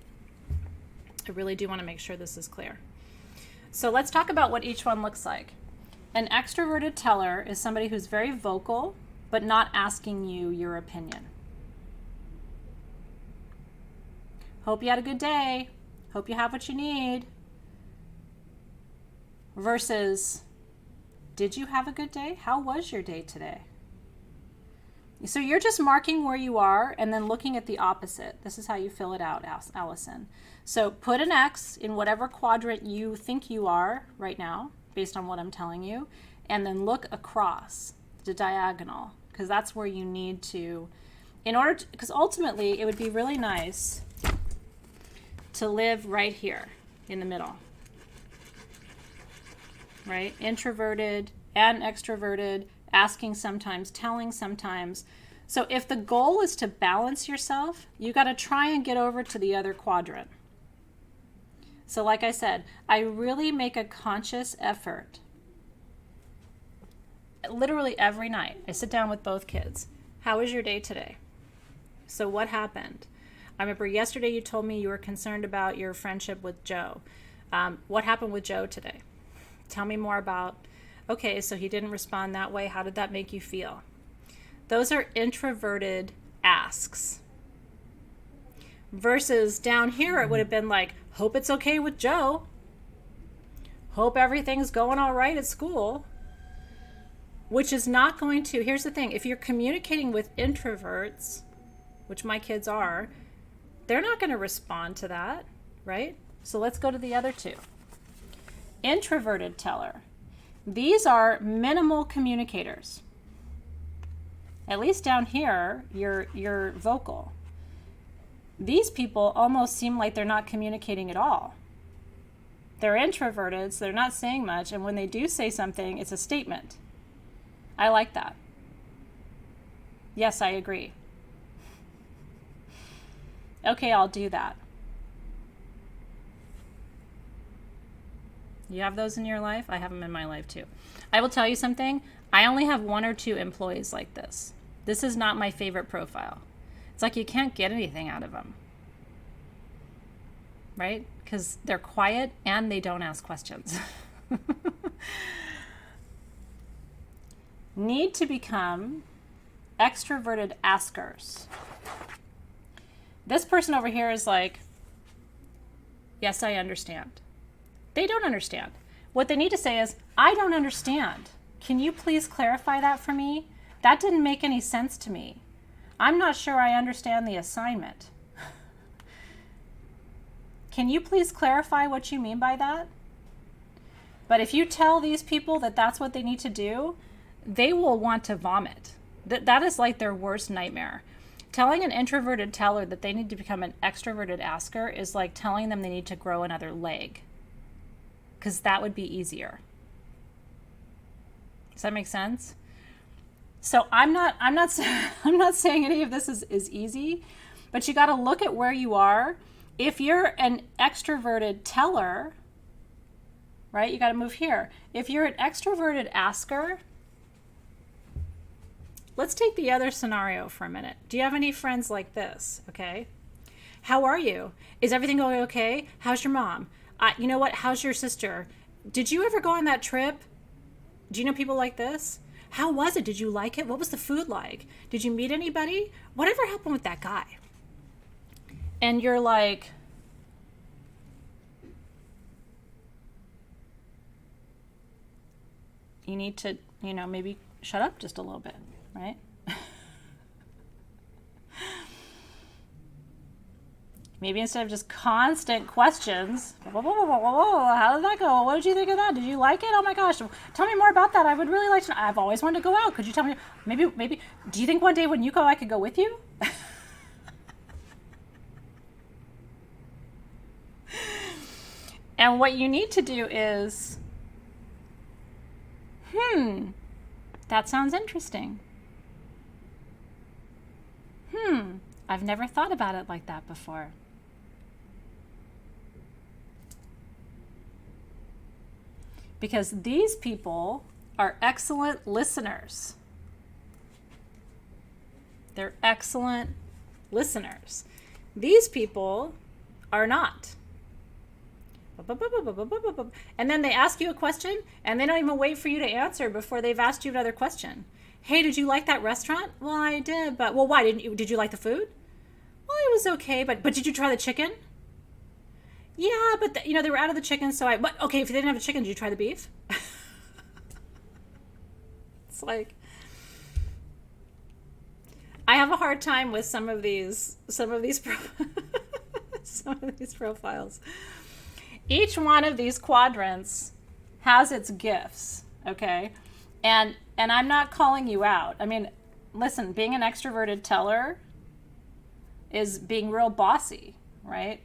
I really do want to make sure this is clear. So let's talk about what each one looks like. An extroverted teller is somebody who's very vocal, but not asking you your opinion. Hope you had a good day. Hope you have what you need. Versus, did you have a good day? How was your day today? So you're just marking where you are and then looking at the opposite. This is how you fill it out, Allison. So put an X in whatever quadrant you think you are right now, based on what I'm telling you, and then look across the diagonal, because that's where you need to in order to, because ultimately it would be really nice to live right here in the middle, right? Introverted and extroverted, asking sometimes, telling sometimes. So if the goal is to balance yourself, you got to try and get over to the other quadrant. So like I said, I really make a conscious effort. Literally every night, I sit down with both kids. How was your day today? So what happened? I remember yesterday you told me you were concerned about your friendship with Joe. What happened with Joe today? Tell me more about, okay, so he didn't respond that way. How did that make you feel? Those are introverted asks. Versus down here, it would have been like, hope it's okay with Joe. Hope everything's going all right at school. Which is not going to, here's the thing, if you're communicating with introverts, which my kids are, they're not going to respond to that, right? So let's go to the other two. Introverted teller. These are minimal communicators. At least down here, you're vocal. These people almost seem like they're not communicating at all. They're introverted, so they're not saying much, and when they do say something, it's a statement. I like that. Yes, I agree. Okay, I'll do that. You have those in your life? I have them in my life too. I will tell you something. I only have 1 or 2 employees like this. This is not my favorite profile. It's like you can't get anything out of them, right? Because they're quiet and they don't ask questions. Need to become extroverted askers. This person over here is like, yes, I understand. They don't understand. What they need to say is, I don't understand. Can you please clarify that for me? That didn't make any sense to me. I'm not sure I understand the assignment. Can you please clarify what you mean by that? But if you tell these people that that's what they need to do, they will want to vomit. That is like their worst nightmare. Telling an introverted teller that they need to become an extroverted asker is like telling them they need to grow another leg, because that would be easier. Does that make sense? So I'm not saying any of this is easy, but you got to look at where you are. If you're an extroverted teller, right, you got to move here. If you're an extroverted asker, let's take the other scenario for a minute. Do you have any friends like this? Okay. How are you? Is everything going okay? How's your mom? You know what? How's your sister? Did you ever go on that trip? Do you know people like this? How was it? Did you like it? What was the food like? Did you meet anybody? Whatever happened with that guy? And you're like, you need to, maybe shut up just a little bit, right? Maybe instead of just constant questions, how did that go? What did you think of that? Did you like it? Oh my gosh, tell me more about that. I would really like to know. I've always wanted to go out. Could you tell me, maybe, do you think one day when you go, I could go with you? And what you need to do is, that sounds interesting. I've never thought about it like that before. Because these people are excellent listeners. They're excellent listeners. These people are not. And then they ask you a question and they don't even wait for you to answer before they've asked you another question. Hey, did you like that restaurant? Well, I did, but why didn't you? Did you like the food? Well, it was okay, but did you try the chicken? Yeah, but they were out of the chicken, so but okay, if they didn't have the chicken, did you try the beef? It's like, I have a hard time with some of these profiles. Each one of these quadrants has its gifts, okay? And I'm not calling you out. I mean, listen, being an extroverted teller is being real bossy, right?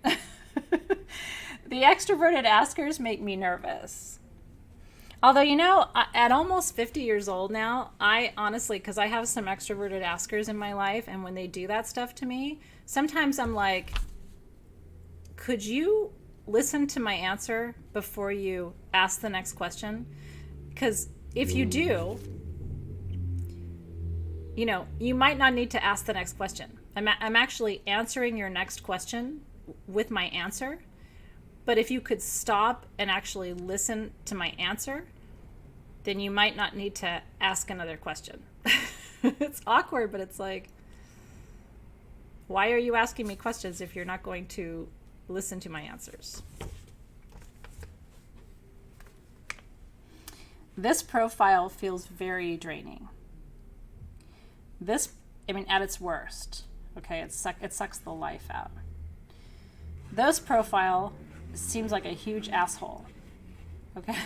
The extroverted askers make me nervous. Although, at almost 50 years old now, I honestly, because I have some extroverted askers in my life, and when they do that stuff to me, sometimes I'm like, could you listen to my answer before you ask the next question? Because if you do, you might not need to ask the next question. I'm actually answering your next question with my answer. But if you could stop and actually listen to my answer, then you might not need to ask another question. It's awkward, but it's like, why are you asking me questions if you're not going to listen to my answers? This profile feels very draining. At its worst, okay, it sucks the life out. This profile seems like a huge asshole. Okay.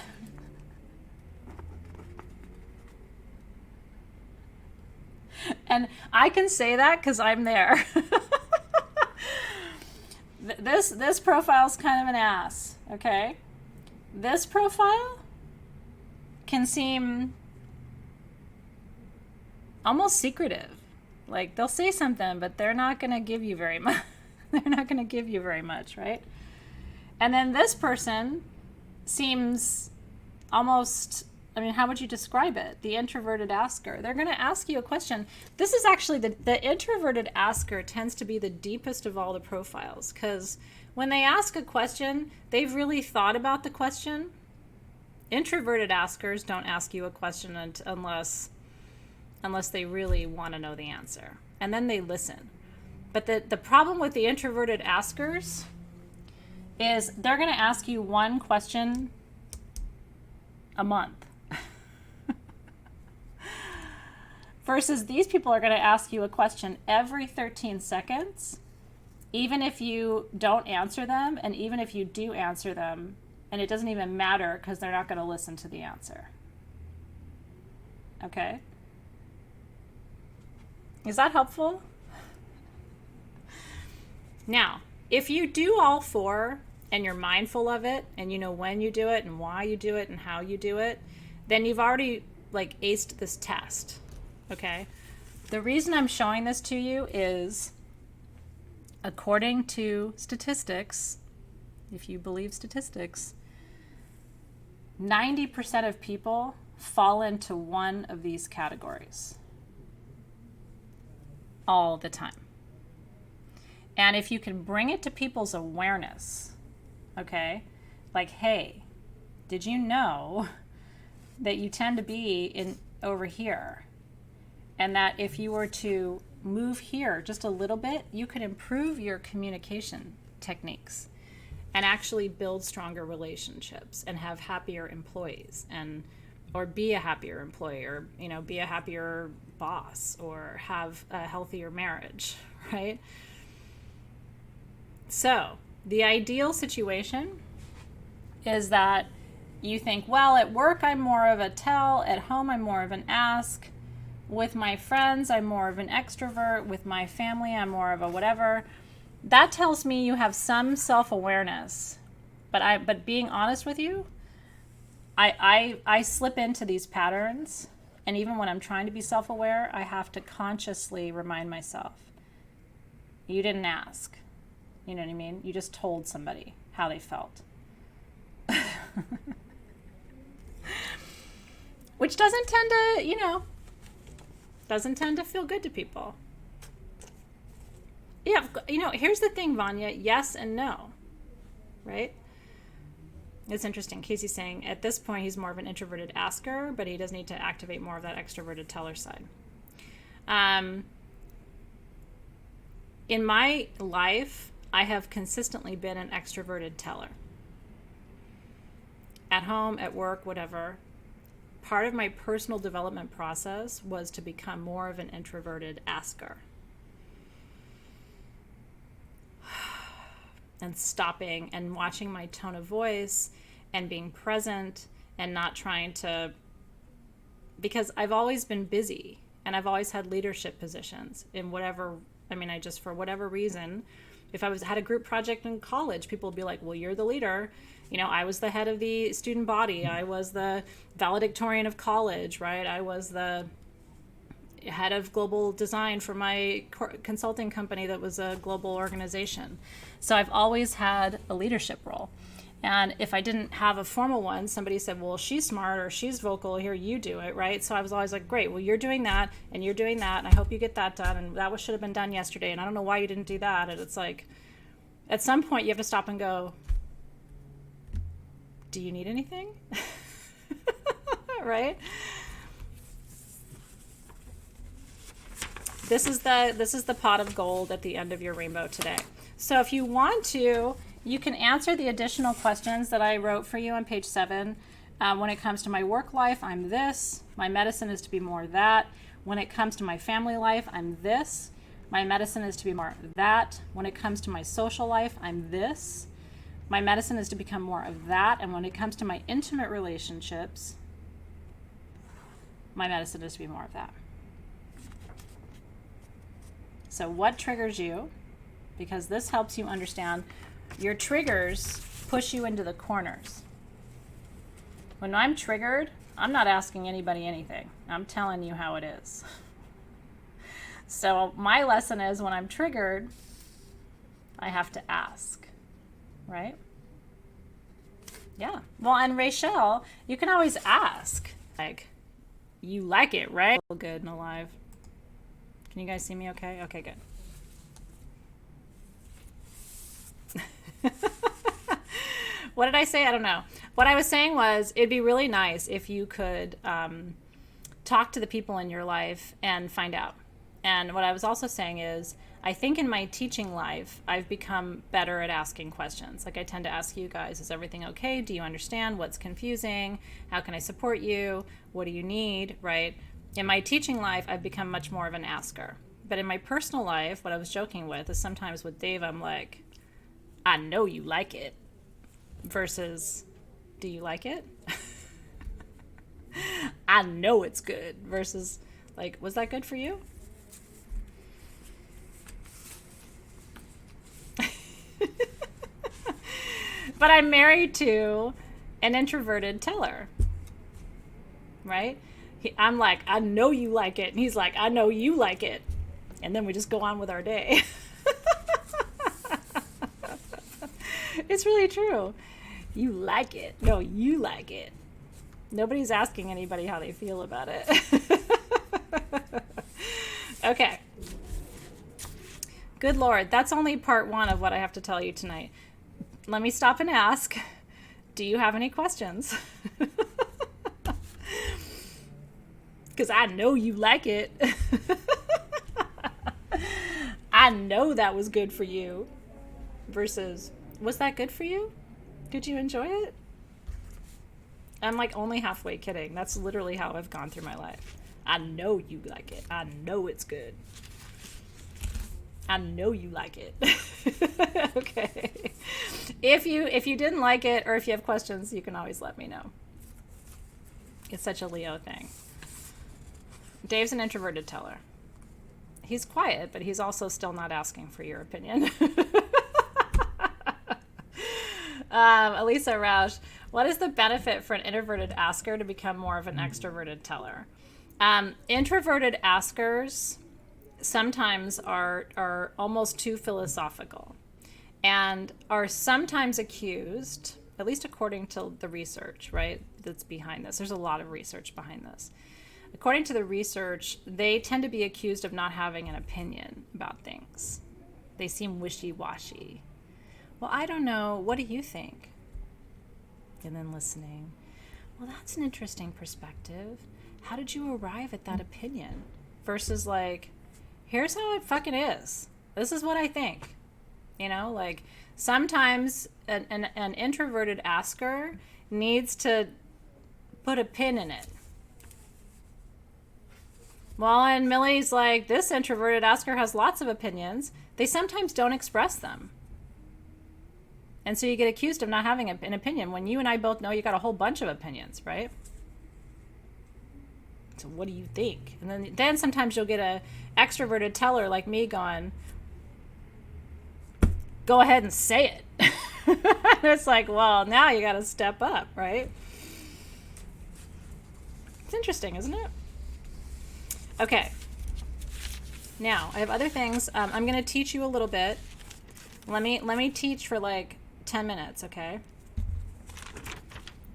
And I can say that because I'm there. This profile is kind of an ass. Okay. This profile can seem almost secretive. Like they'll say something, but they're not going to give you very much. They're not going to give you very much, right? And then this person seems almost, how would you describe it? The introverted asker. They're going to ask you a question. This is actually the introverted asker tends to be the deepest of all the profiles, because when they ask a question, they've really thought about the question. Introverted askers don't ask you a question unless they really want to know the answer. And then they listen. But the problem with the introverted askers is they're going to ask you one question a month. Versus these people are going to ask you a question every 13 seconds, even if you don't answer them, and even if you do answer them, and it doesn't even matter because they're not going to listen to the answer. Okay? Is that helpful? Now, if you do all four and you're mindful of it and you know when you do it and why you do it and how you do it, then you've already aced this test. Okay? The reason I'm showing this to you is, according to statistics, if you believe statistics, 90% of people fall into one of these categories all the time. And if you can bring it to people's awareness, okay, like, hey, did you know that you tend to be over here? And that if you were to move here just a little bit, you could improve your communication techniques and actually build stronger relationships and have happier employees, or be a happier employee, or be a happier boss, or have a healthier marriage, right? So the ideal situation is that you think, well, at work I'm more of a tell, at home I'm more of an ask, with my friends I'm more of an extrovert, with my family I'm more of a whatever. That tells me you have some self-awareness. But being honest with you, I slip into these patterns, and even when I'm trying to be self-aware, I have to consciously remind myself, you didn't ask. You know what I mean? You just told somebody how they felt. Which doesn't tend to feel good to people. Yeah, here's the thing, Vanya, yes and no, right? It's interesting. Casey's saying at this point he's more of an introverted asker, but he does need to activate more of that extroverted teller side. In my life, I have consistently been an extroverted teller. At home, at work, whatever. Part of my personal development process was to become more of an introverted asker. And stopping and watching my tone of voice and being present and not trying to, because I've always been busy and I've always had leadership positions in whatever I mean, I just, for whatever reason, if I had a group project in college, people would be like, well, you're the leader. You know, I was the head of the student body. I was the valedictorian of college, right? I was the head of global design for my consulting company that was a global organization. So I've always had a leadership role. And if I didn't have a formal one, somebody said, well, she's smart or she's vocal, here, you do it, right? So I was always like, great, well, you're doing that and you're doing that, and I hope you get that done, and that should have been done yesterday, and I don't know why you didn't do that. And it's like, at some point you have to stop and go, do you need anything? Right? This is the pot of gold at the end of your rainbow today. So if you want to, you can answer the additional questions that I wrote for you on page 7. When it comes to my work life, I'm this. My medicine is to be more that. When it comes to my family life, I'm this. My medicine is to be more that. When it comes to my social life, I'm this. My medicine is to become more of that. And when it comes to my intimate relationships, my medicine is to be more of that. So what triggers you? Because this helps you understand your triggers push you into the corners. When I'm triggered, I'm not asking anybody anything. I'm telling you how it is. So my lesson is, when I'm triggered, I have to ask, right? Yeah. Well, and Rachel, you can always ask, like, you like it, right? Good and alive. Can you guys see me okay? Okay, good. What did I say? I don't know. What I was saying was, it'd be really nice if you could talk to the people in your life and find out. And what I was also saying is, I think in my teaching life, I've become better at asking questions. Like, I tend to ask you guys, is everything okay? Do you understand? What's confusing? How can I support you? What do you need? Right? In my teaching life, I've become much more of an asker. But in my personal life, what I was joking with is, sometimes with Dave, I'm like, I know you like it, versus, do you like it? I know it's good, versus, like, was that good for you? But I'm married to an introverted teller, right? I'm like, I know you like it. And he's like, I know you like it. And then we just go on with our day. It's really true. You like it. No, you like it. Nobody's asking anybody how they feel about it. Okay. Good Lord. That's only part 1 of what I have to tell you tonight. Let me stop and ask, do you have any questions? Because I know you like it. I know that was good for you. Versus, was that good for you? Did you enjoy it? I'm like only halfway kidding. That's literally how I've gone through my life. I know you like it. I know it's good. I know you like it. Okay. If you didn't like it, or if you have questions, you can always let me know. It's such a Leo thing. Dave's an introverted teller. He's quiet, but he's also still not asking for your opinion. Elisa Roush, what is the benefit for an introverted asker to become more of an extroverted teller? Introverted askers sometimes are almost too philosophical, and are sometimes accused, at least according to the research, right, that's behind this. There's a lot of research behind this. According to the research, they tend to be accused of not having an opinion about things. They seem wishy-washy. Well, I don't know. What do you think? And then listening. Well, that's an interesting perspective. How did you arrive at that opinion? Versus like, here's how it fucking is. This is what I think. You know, like, sometimes an introverted asker needs to put a pin in it. Well, and Millie's like, this introverted asker has lots of opinions. They sometimes don't express them. And so you get accused of not having an opinion when you and I both know you got a whole bunch of opinions, right? So what do you think? And then sometimes you'll get a extroverted teller like me going, go ahead and say it. And it's like, well, now you got to step up, right? It's interesting, isn't it? Okay. Now, I have other things. I'm going to teach you a little bit. Let me teach for like 10 minutes, okay?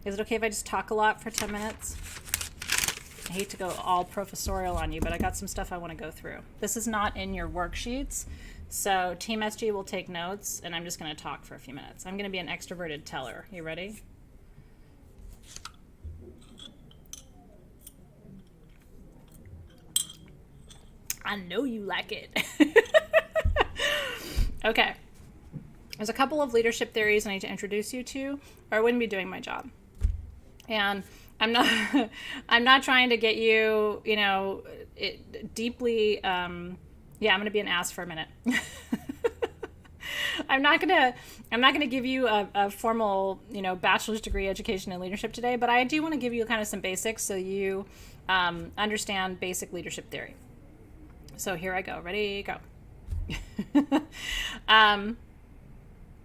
Is it okay if I just talk a lot for 10 minutes? I hate to go all professorial on you, but I got some stuff I want to go through. This is not in your worksheets, so Team SG will take notes, and I'm just going to talk for a few minutes. I'm going to be an extroverted teller. You ready? I know you like it. Okay. There's a couple of leadership theories I need to introduce you to, or I wouldn't be doing my job. And I'm not trying to get you, deeply, I'm going to be an ass for a minute. I'm not gonna give you a formal, bachelor's degree education in leadership today, but I do want to give you kind of some basics so you understand basic leadership theory. So here I go. Ready, go.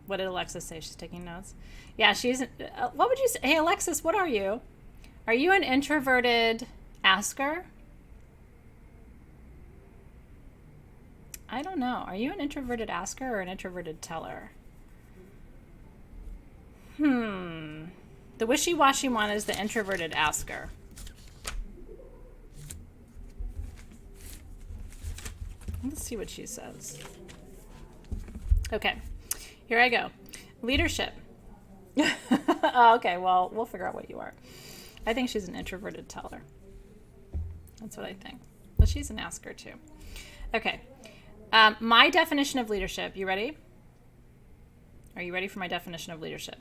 What did Alexis say? She's taking notes. Yeah, she's. What would you say? Hey, Alexis, what are you? Are you an introverted asker? I don't know. Are you an introverted asker or an introverted teller? The wishy-washy one is the introverted asker. Let's see what she says. Okay, here I go. Leadership. Oh, okay, well, we'll figure out what you are. I think she's an introverted teller. That's what I think. But she's an asker too. Okay. My definition of leadership. You ready? Are you ready for my definition of leadership?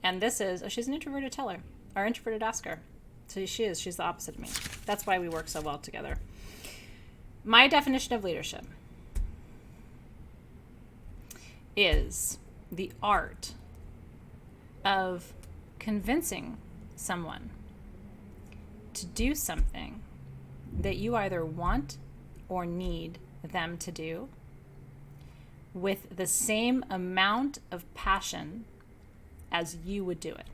And this is, she's an introverted teller, or introverted asker. So she is. She's the opposite of me. That's why we work so well together. My definition of leadership is the art of convincing someone to do something that you either want or need them to do with the same amount of passion as you would do it.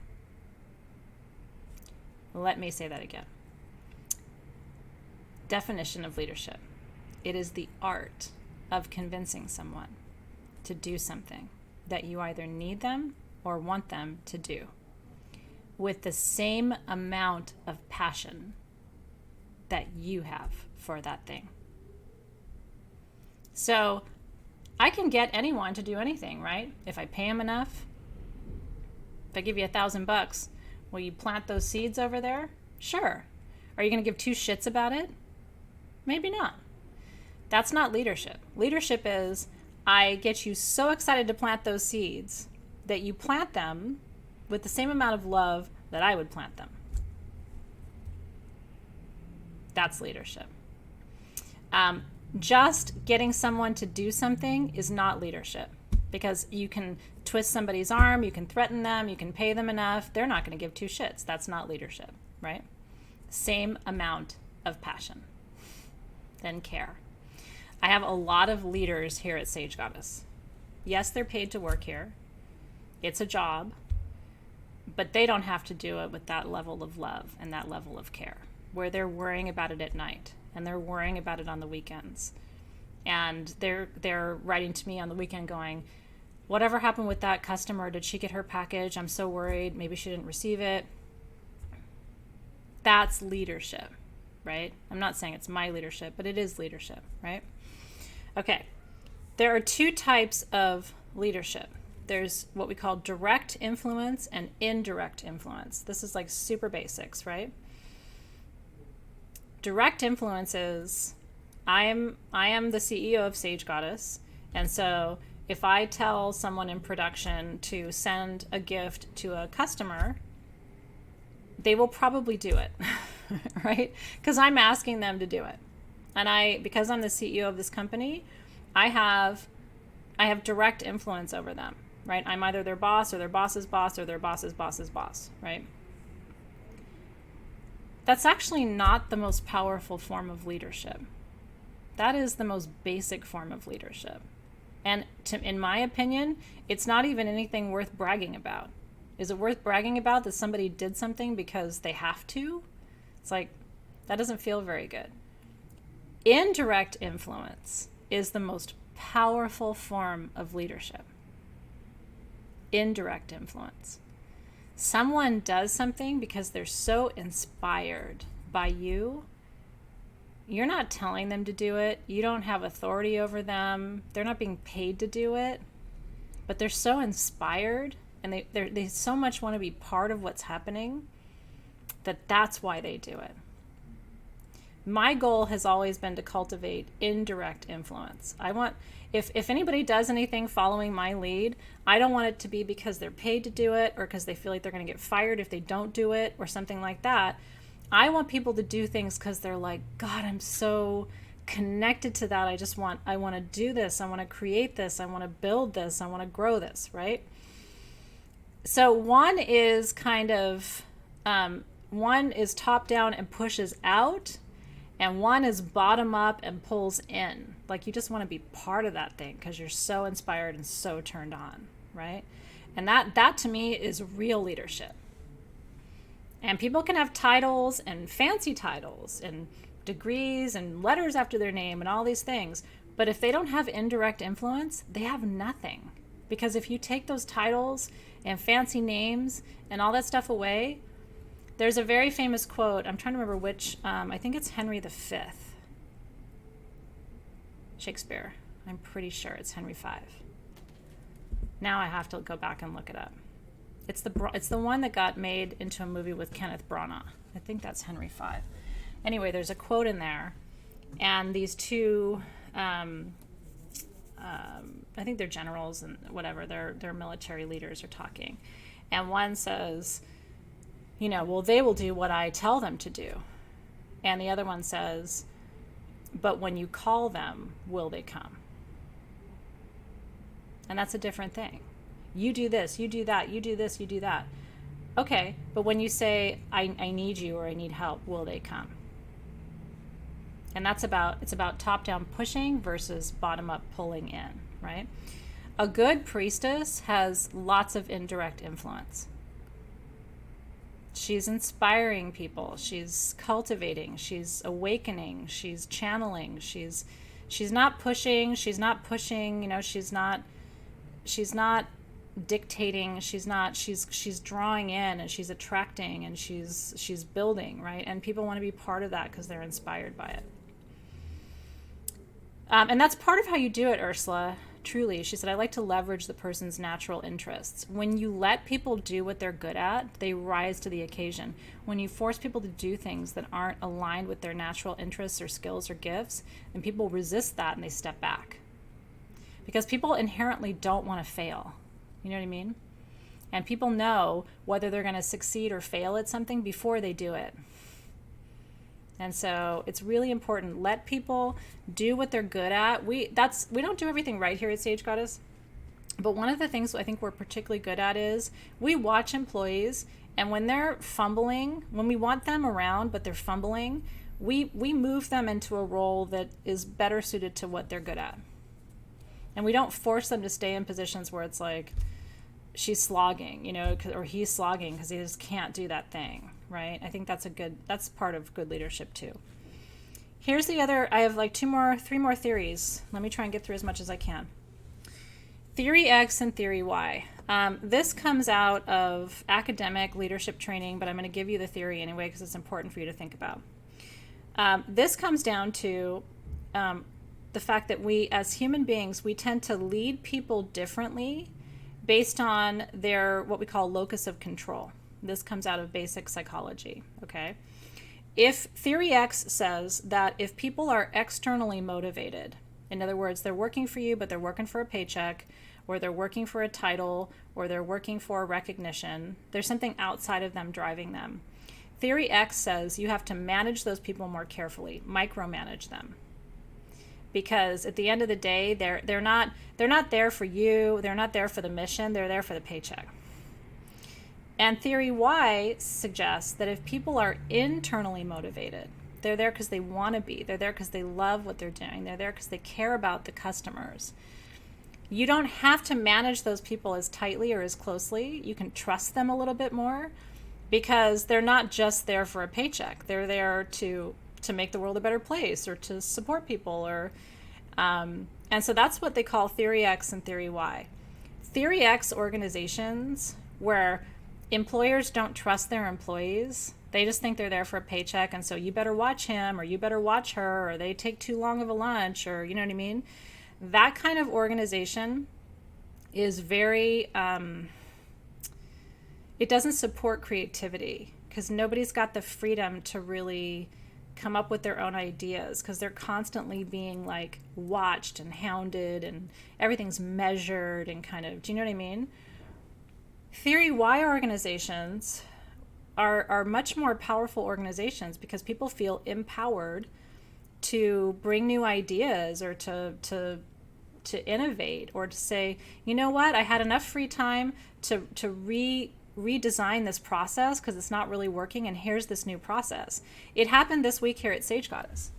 Let me say that again. Definition of leadership. It is the art of convincing someone to do something that you either need them or want them to do with the same amount of passion that you have for that thing. So I can get anyone to do anything, right? If I pay them enough, if I give you $1,000, will you plant those seeds over there? Sure. Are you going to give two shits about it? Maybe not. That's not leadership. Leadership is I get you so excited to plant those seeds that you plant them with the same amount of love that I would plant them. That's leadership. Just getting someone to do something is not leadership, because you can twist somebody's arm, you can threaten them, you can pay them enough. They're not going to give two shits. That's not leadership, right? Same amount of passion, then care. I have a lot of leaders here at Sage Goddess. Yes, they're paid to work here. It's a job, but they don't have to do it with that level of love and that level of care, where they're worrying about it at night and they're worrying about it on the weekends. And they're writing to me on the weekend going, whatever happened with that customer? Did she get her package? I'm so worried. Maybe she didn't receive it. That's leadership, right? I'm not saying it's my leadership, but it is leadership, right? Okay. There are two types of leadership. There's what we call direct influence and indirect influence. This is like super basics, right? Direct influence is I am the CEO of Sage Goddess, and so if I tell someone in production to send a gift to a customer, they will probably do it, right? Because I'm asking them to do it. And because I'm the CEO of this company, I have direct influence over them, right? I'm either their boss or their boss's boss or their boss's boss's boss, right? That's actually not the most powerful form of leadership. That is the most basic form of leadership. And in my opinion, it's not even anything worth bragging about. Is it worth bragging about that somebody did something because they have to? It's like, that doesn't feel very good. Indirect influence is the most powerful form of leadership. Indirect influence. Someone does something because they're so inspired by you. You're not telling them to do it. You don't have authority over them. They're not being paid to do it. But they're so inspired and they so much want to be part of what's happening that's why they do it. My goal has always been to cultivate indirect influence. I want, if anybody does anything following my lead, I don't want it to be because they're paid to do it or because they feel like they're going to get fired if they don't do it or something like that. I want people to do things because they're like, God, I'm so connected to that. I want to do this. I want to create this. I want to build this. I want to grow this, right? So one is kind of, one is top down and pushes out, and one is bottom up and pulls in. Like you just want to be part of that thing because you're so inspired and so turned on, right? And that to me is real leadership. And people can have titles and fancy titles and degrees and letters after their name and all these things. But if they don't have indirect influence, they have nothing. Because if you take those titles and fancy names and all that stuff away, there's a very famous quote. I'm trying to remember which. I think it's Henry V. Shakespeare. I'm pretty sure it's Henry V. Now I have to go back and look it up. It's the one that got made into a movie with Kenneth Branagh. I think that's Henry V. Anyway, there's a quote in there, and these two, I think they're generals and whatever, they're military leaders are talking, and one says, well, they will do what I tell them to do, and the other one says, but when you call them, will they come? And that's a different thing. You do this, you do that, you do this, you do that. Okay, but when you say, I need you or I need help, will they come? And it's about top-down pushing versus bottom-up pulling in, right? A good priestess has lots of indirect influence. She's inspiring people, she's cultivating, she's awakening, she's channeling, she's not pushing, she's not dictating, she's drawing in and she's attracting and she's building, right? And people want to be part of that because they're inspired by it. And that's part of how you do it, Ursula. Truly, she said, I like to leverage the person's natural interests. When you let people do what they're good at, they rise to the occasion. When you force people to do things that aren't aligned with their natural interests or skills or gifts, then people resist that and they step back. Because people inherently don't want to fail. You know what I mean? And people know whether they're going to succeed or fail at something before they do it. And so it's really important. Let people do what they're good at. We don't do everything right here at Sage Goddess. But one of the things I think we're particularly good at is we watch employees, and when they're fumbling, when we want them around but they're fumbling, we move them into a role that is better suited to what they're good at. And we don't force them to stay in positions where it's like she's slogging, or he's slogging because he just can't do that thing, right? I think that's part of good leadership too. Here's the other, I have like three more theories. Let me try and get through as much as I can. Theory X and Theory Y. This comes out of academic leadership training, but I'm going to give you the theory anyway because it's important for you to think about. This comes down to the fact that we, as human beings, we tend to lead people differently based on their, what we call locus of control. This comes out of basic psychology, okay? If Theory X says that if people are externally motivated, in other words, they're working for you, but they're working for a paycheck, or they're working for a title, or they're working for recognition, there's something outside of them driving them. Theory X says you have to manage those people more carefully, micromanage them. Because at the end of the day, they're not there for you, they're not there for the mission, they're there for the paycheck. And theory Y suggests that if people are internally motivated, they're there because they want to be, they're there because they love what they're doing, they're there because they care about the customers. You don't have to manage those people as tightly or as closely. You can trust them a little bit more because they're not just there for a paycheck. They're there to make the world a better place or to support people. And so that's what they call Theory X and Theory Y. Theory X organizations where employers don't trust their employees. They just think they're there for a paycheck, and so you better watch him or you better watch her, or they take too long of a lunch, or you know what I mean? That kind of organization is very, it doesn't support creativity because nobody's got the freedom to really come up with their own ideas because they're constantly being like watched and hounded and everything's measured and kind of, do you know what I mean? Theory Y organizations are much more powerful organizations because people feel empowered to bring new ideas or to innovate or to say, you know what, I had enough free time to redesign this process because it's not really working, and here's this new process. It happened this week here at Sage Goddess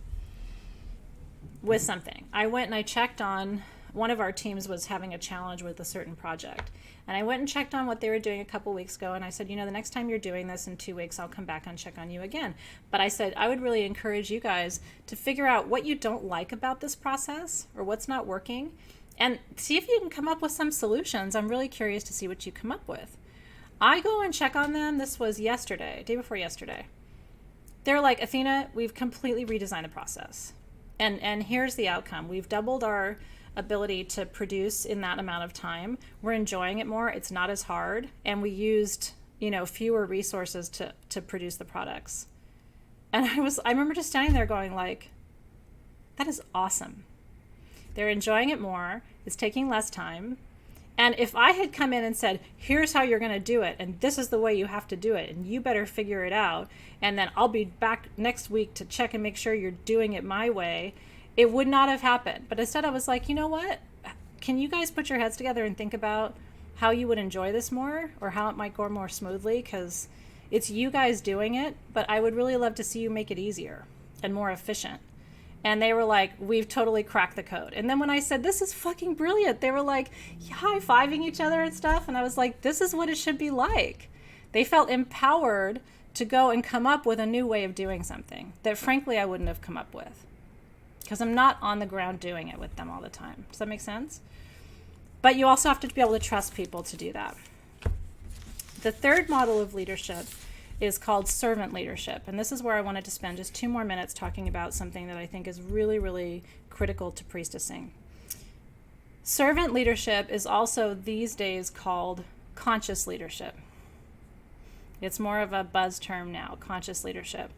with something. I went and I checked on, one of our teams was having a challenge with a certain project, and I went and checked on what they were doing a couple weeks ago, and I said, you know, the next time you're doing this in 2 weeks, I'll come back and check on you again. But I said, I would really encourage you guys to figure out what you don't like about this process or what's not working and see if you can come up with some solutions. I'm really curious to see what you come up with. I go and check on them. This was yesterday, day before yesterday. They're like, Athena, we've completely redesigned the process. And here's the outcome. We've doubled our ability to produce in that amount of time. We're enjoying it more. It's not as hard. And we used, you know, fewer resources to produce the products. And I remember just standing there going like, that is awesome. They're enjoying it more. It's taking less time. And if I had come in and said, here's how you're going to do it, and this is the way you have to do it, and you better figure it out, and then I'll be back next week to check and make sure you're doing it my way, it would not have happened. But instead I was like, you know what? Can you guys put your heads together and think about how you would enjoy this more or how it might go more smoothly? Because it's you guys doing it, but I would really love to see you make it easier and more efficient. And they were like, we've totally cracked the code. And then when I said, this is fucking brilliant, they were like high-fiving each other and stuff. And I was like, this is what it should be like. They felt empowered to go and come up with a new way of doing something that frankly I wouldn't have come up with because I'm not on the ground doing it with them all the time. Does that make sense? But you also have to be able to trust people to do that. The third model of leadership is called servant leadership. And this is where I wanted to spend just 2 more minutes talking about something that I think is really, really critical to priestessing. Servant leadership is also these days called conscious leadership. It's more of a buzz term now, conscious leadership.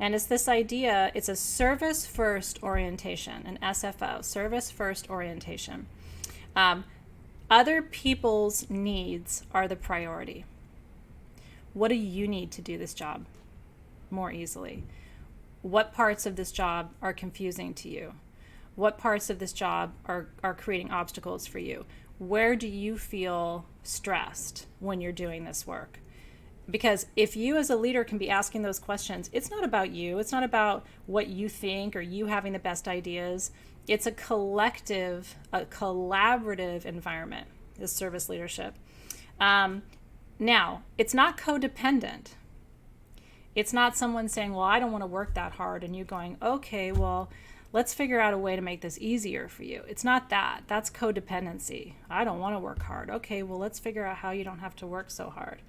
And it's this idea, it's a service-first orientation, an SFO, service-first orientation. Other people's needs are the priority. What do you need to do this job more easily? What parts of this job are confusing to you? What parts of this job are creating obstacles for you? Where do you feel stressed when you're doing this work? Because if you as a leader can be asking those questions, it's not about you. It's not about what you think or you having the best ideas. It's a collective, a collaborative environment, is service leadership. Now, it's not codependent. It's not someone saying, well, I don't want to work that hard, and you going, okay, well, let's figure out a way to make this easier for you. It's not that. That's codependency. I don't want to work hard. Okay, well, let's figure out how you don't have to work so hard.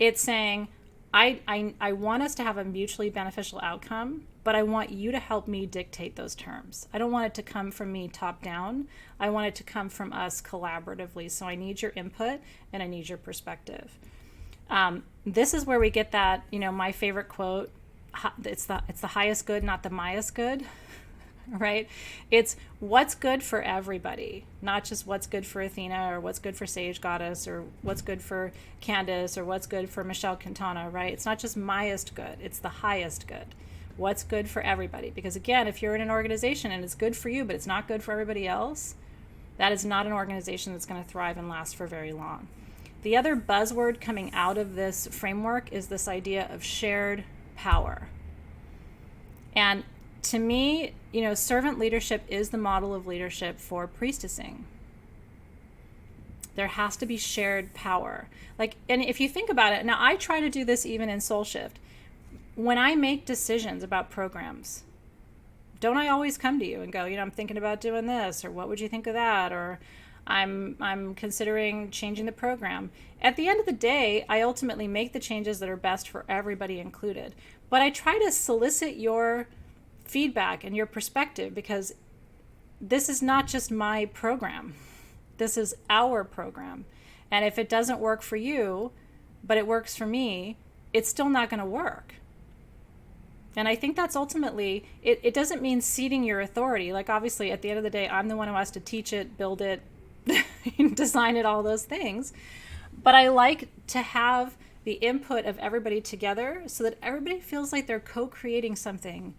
It's saying, I want us to have a mutually beneficial outcome, but I want you to help me dictate those terms. I don't want it to come from me top down. I want it to come from us collaboratively. So I need your input and I need your perspective. This is where we get that, you know, my favorite quote, it's the highest good, not the highest good, right? It's what's good for everybody, not just what's good for Athena or what's good for Sage Goddess or what's good for Candace or what's good for Michelle Quintana, right? It's not just highest good, it's the highest good. What's good for everybody? Because again, if you're in an organization and it's good for you, but it's not good for everybody else, that is not an organization that's going to thrive and last for very long. The other buzzword coming out of this framework is this idea of shared power. And to me, servant leadership is the model of leadership for priestessing. There has to be shared power. And if you think about it, now I try to do this even in Soul Shift. When I make decisions about programs, don't I always come to you and go, I'm thinking about doing this, or what would you think of that? Or I'm considering changing the program. At the end of the day, I ultimately make the changes that are best for everybody included. But I try to solicit your feedback and your perspective, because this is not just my program. This is our program. And if it doesn't work for you, but it works for me, it's still not going to work. And I think that's ultimately, it doesn't mean ceding your authority. Obviously, at the end of the day, I'm the one who has to teach it, build it, design it, all those things. But I like to have the input of everybody together so that everybody feels like they're co-creating something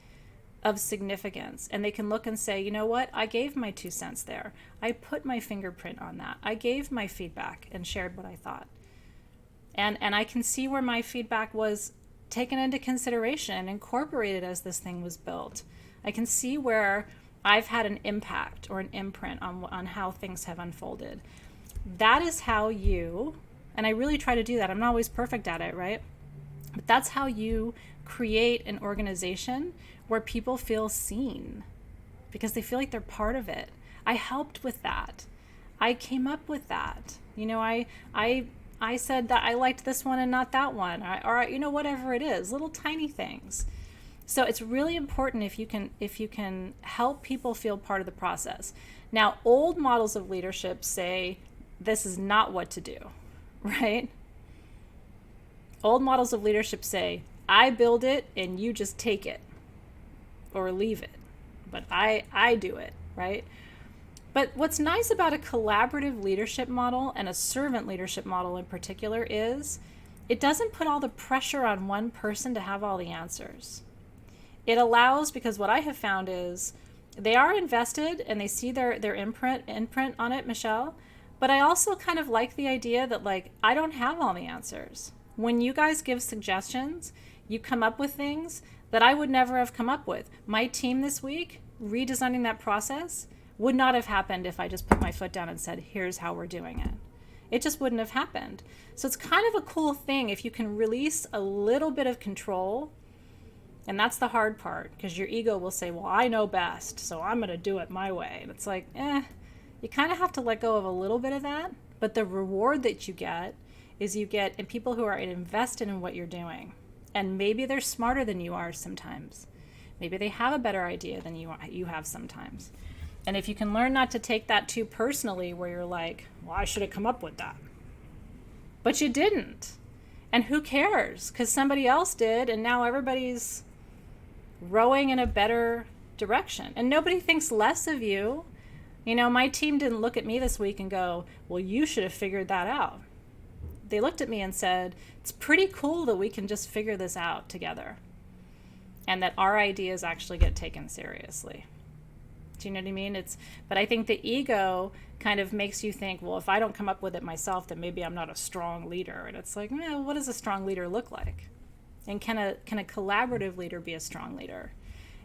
of significance, and they can look and say, you know what, I gave my 2 cents there. I put my fingerprint on that. I gave my feedback and shared what I thought. And I can see where my feedback was taken into consideration and incorporated as this thing was built. I can see where I've had an impact or an imprint on how things have unfolded. That is how you, and I really try to do that. I'm not always perfect at it, right? But that's how you create an organization where people feel seen, because they feel like they're part of it. I helped with that. I came up with that. I said that I liked this one and not that one, or whatever it is, little tiny things. So it's really important if you can help people feel part of the process. Now, old models of leadership say this is not what to do, right? Old models of leadership say, I build it and you just take it or leave it, but I do it, right? But what's nice about a collaborative leadership model, and a servant leadership model in particular, is it doesn't put all the pressure on one person to have all the answers. It allows, because what I have found is they are invested and they see their imprint on it, Michelle, but I also kind of like the idea that I don't have all the answers. When you guys give suggestions, you come up with things that I would never have come up with. My team this week, redesigning that process, would not have happened if I just put my foot down and said, here's how we're doing it. It just wouldn't have happened. So it's kind of a cool thing if you can release a little bit of control. And that's the hard part, because your ego will say, well, I know best, so I'm going to do it my way. And it's you kind of have to let go of a little bit of that. But the reward that you get is and people who are invested in what you're doing. And maybe they're smarter than you are sometimes. Maybe they have a better idea than you have sometimes. And if you can learn not to take that too personally, where you're like, well, I should have come up with that. But you didn't. And who cares? Because somebody else did, and now everybody's rowing in a better direction. And nobody thinks less of you. My team didn't look at me this week and go, well, you should have figured that out. They looked at me and said, it's pretty cool that we can just figure this out together, and that our ideas actually get taken seriously. Do you know what I mean? But I think the ego kind of makes you think, well, if I don't come up with it myself, then maybe I'm not a strong leader. And it's what does a strong leader look like? And can a collaborative leader be a strong leader?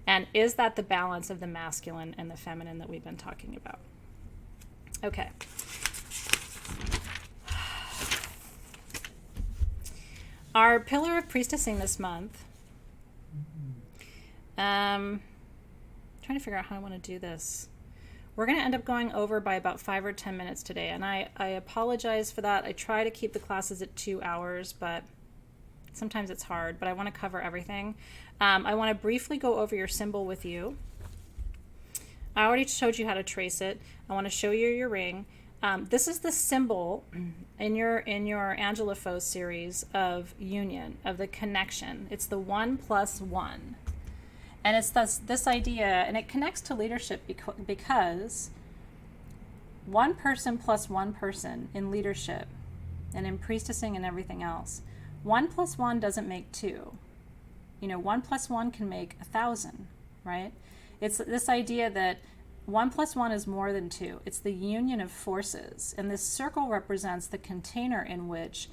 And is that the balance of the masculine and the feminine that we've been talking about? Okay. Our pillar of priestessing this month, trying to figure out how I want to do this. We're going to end up going over by about 5 or 10 minutes today, and I apologize for that. I try to keep the classes at 2 hours, but sometimes it's hard, but I want to cover everything. I want to briefly go over your symbol with you. I already showed you how to trace it. I want to show you your ring. This is the symbol in your Angela Foe series of union, of the connection. It's the 1+1. And it's this idea, and it connects to leadership because one person plus one person in leadership and in priestessing and everything else, 1+1 doesn't make 2. 1+1 can make 1,000, right? It's this idea that 1 plus 1 is more than 2. It's the union of forces. And this circle represents the container in which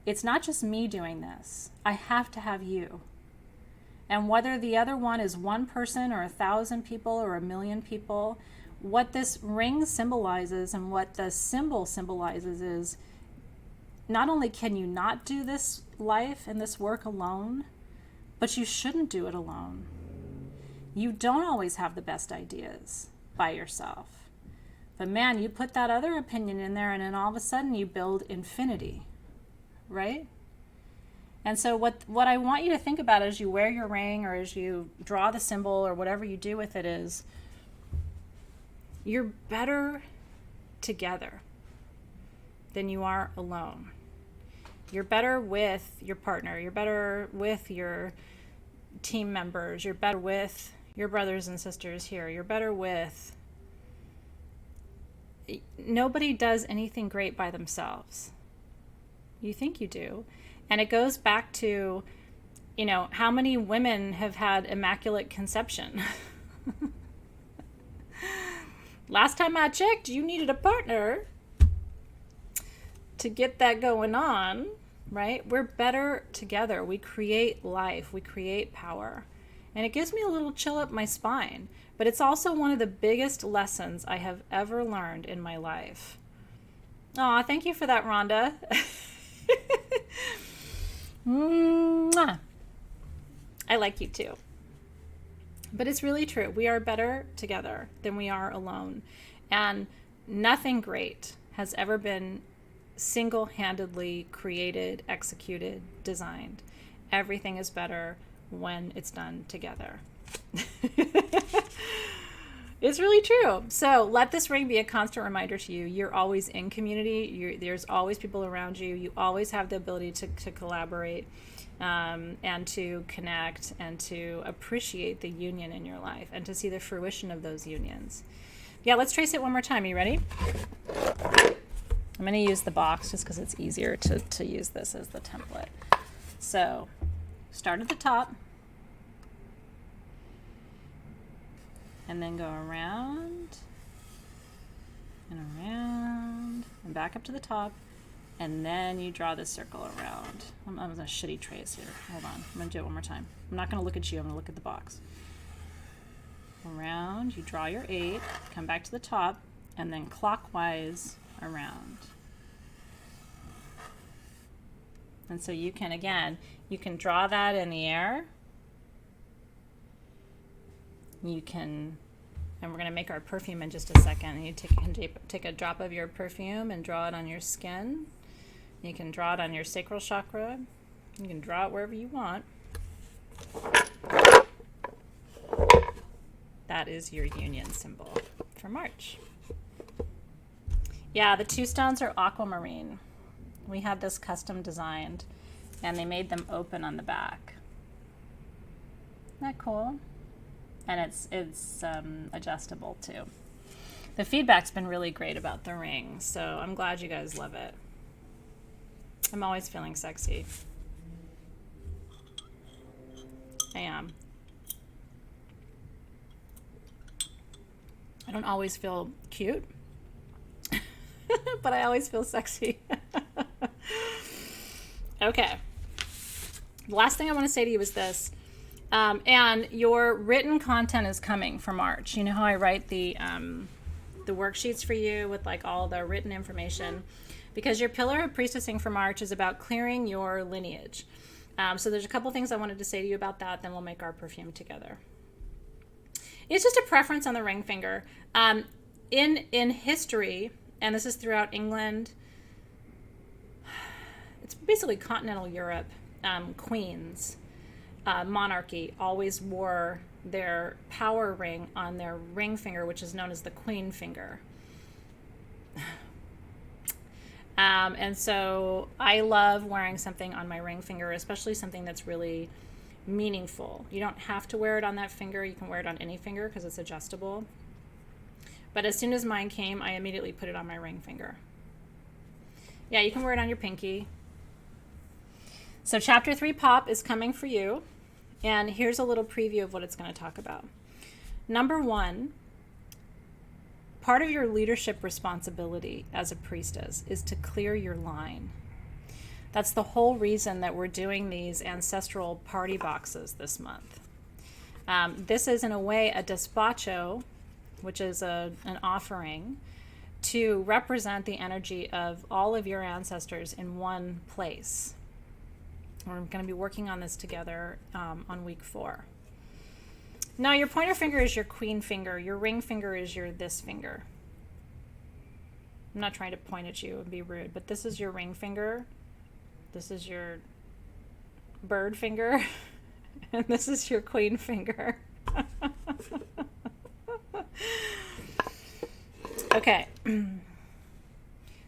it's not just me doing this. I have to have you. And whether the other one is one person or 1,000 people or 1,000,000 people, what this ring symbolizes and what the symbol symbolizes is not only can you not do this life and this work alone, but you shouldn't do it alone. You don't always have the best ideas by yourself. But man, you put that other opinion in there and then all of a sudden you build infinity, right? And so what I want you to think about as you wear your ring or as you draw the symbol or whatever you do with it is you're better together than you are alone. You're better with your partner. You're better with your team members. You're better with your brothers and sisters here. You're better with... Nobody does anything great by themselves. You think you do. And it goes back to, how many women have had immaculate conception? Last time I checked, you needed a partner to get that going on, right? We're better together. We create life. We create power. And it gives me a little chill up my spine. But it's also one of the biggest lessons I have ever learned in my life. Aw, thank you for that, Rhonda. Mwah. I like you too. But it's really true. We are better together than we are alone. And nothing great has ever been single-handedly created, executed, designed. Everything is better when it's done together. It's really true. So let this ring be a constant reminder to you. You're always in community. There's always people around you. You always have the ability to collaborate and to connect and to appreciate the union in your life and to see the fruition of those unions. Yeah, let's trace it one more time. You ready? I'm going to use the box just because it's easier to use this as the template. So start at the top. And then go around and around and back up to the top. And then you draw this circle around. I'm a shitty trace here. Hold on. I'm going to do it one more time. I'm not going to look at you. I'm going to look at the box. Around. You draw your 8. Come back to the top. And then clockwise around. And so you can, again, you can draw that in the air. You can, and we're going to make our perfume in just a second. And you can take a drop of your perfume and draw it on your skin. You can draw it on your sacral chakra. You can draw it wherever you want. That is your union symbol for March. Yeah, the 2 stones are aquamarine. We had this custom designed, and they made them open on the back. Isn't that cool? And it's adjustable too. The feedback's been really great about the ring, so I'm glad you guys love it. I'm always feeling sexy. I am. I don't always feel cute, but I always feel sexy. Okay. The last thing I want to say to you is this. And your written content is coming for March. You know how I write the worksheets for you with like all the written information? Because your pillar of priestessing for March is about clearing your lineage. So there's a couple things I wanted to say to you about that, then we'll make our perfume together. It's just a preference on the ring finger. In history, and this is throughout England, it's basically continental Europe, queens, monarchy always wore their power ring on their ring finger, which is known as the queen finger. And so I love wearing something on my ring finger, especially something that's really meaningful. You don't have to wear it on that finger. You can wear it on any finger because it's adjustable. But as soon as mine came, I immediately put it on my ring finger. Yeah, you can wear it on your pinky. So Chapter 3 Pop is coming for you. And here's a little preview of what it's going to talk about. Number 1, part of your leadership responsibility as a priestess is to clear your line. That's the whole reason that we're doing these ancestral party boxes this month. This is, in a way, a despacho, which is an offering to represent the energy of all of your ancestors in one place. We're going to be working on this together on week 4. Now, your pointer finger is your queen finger. Your ring finger is your this finger. I'm not trying to point at you and be rude, but this is your ring finger. This is your bird finger. And this is your queen finger. Okay.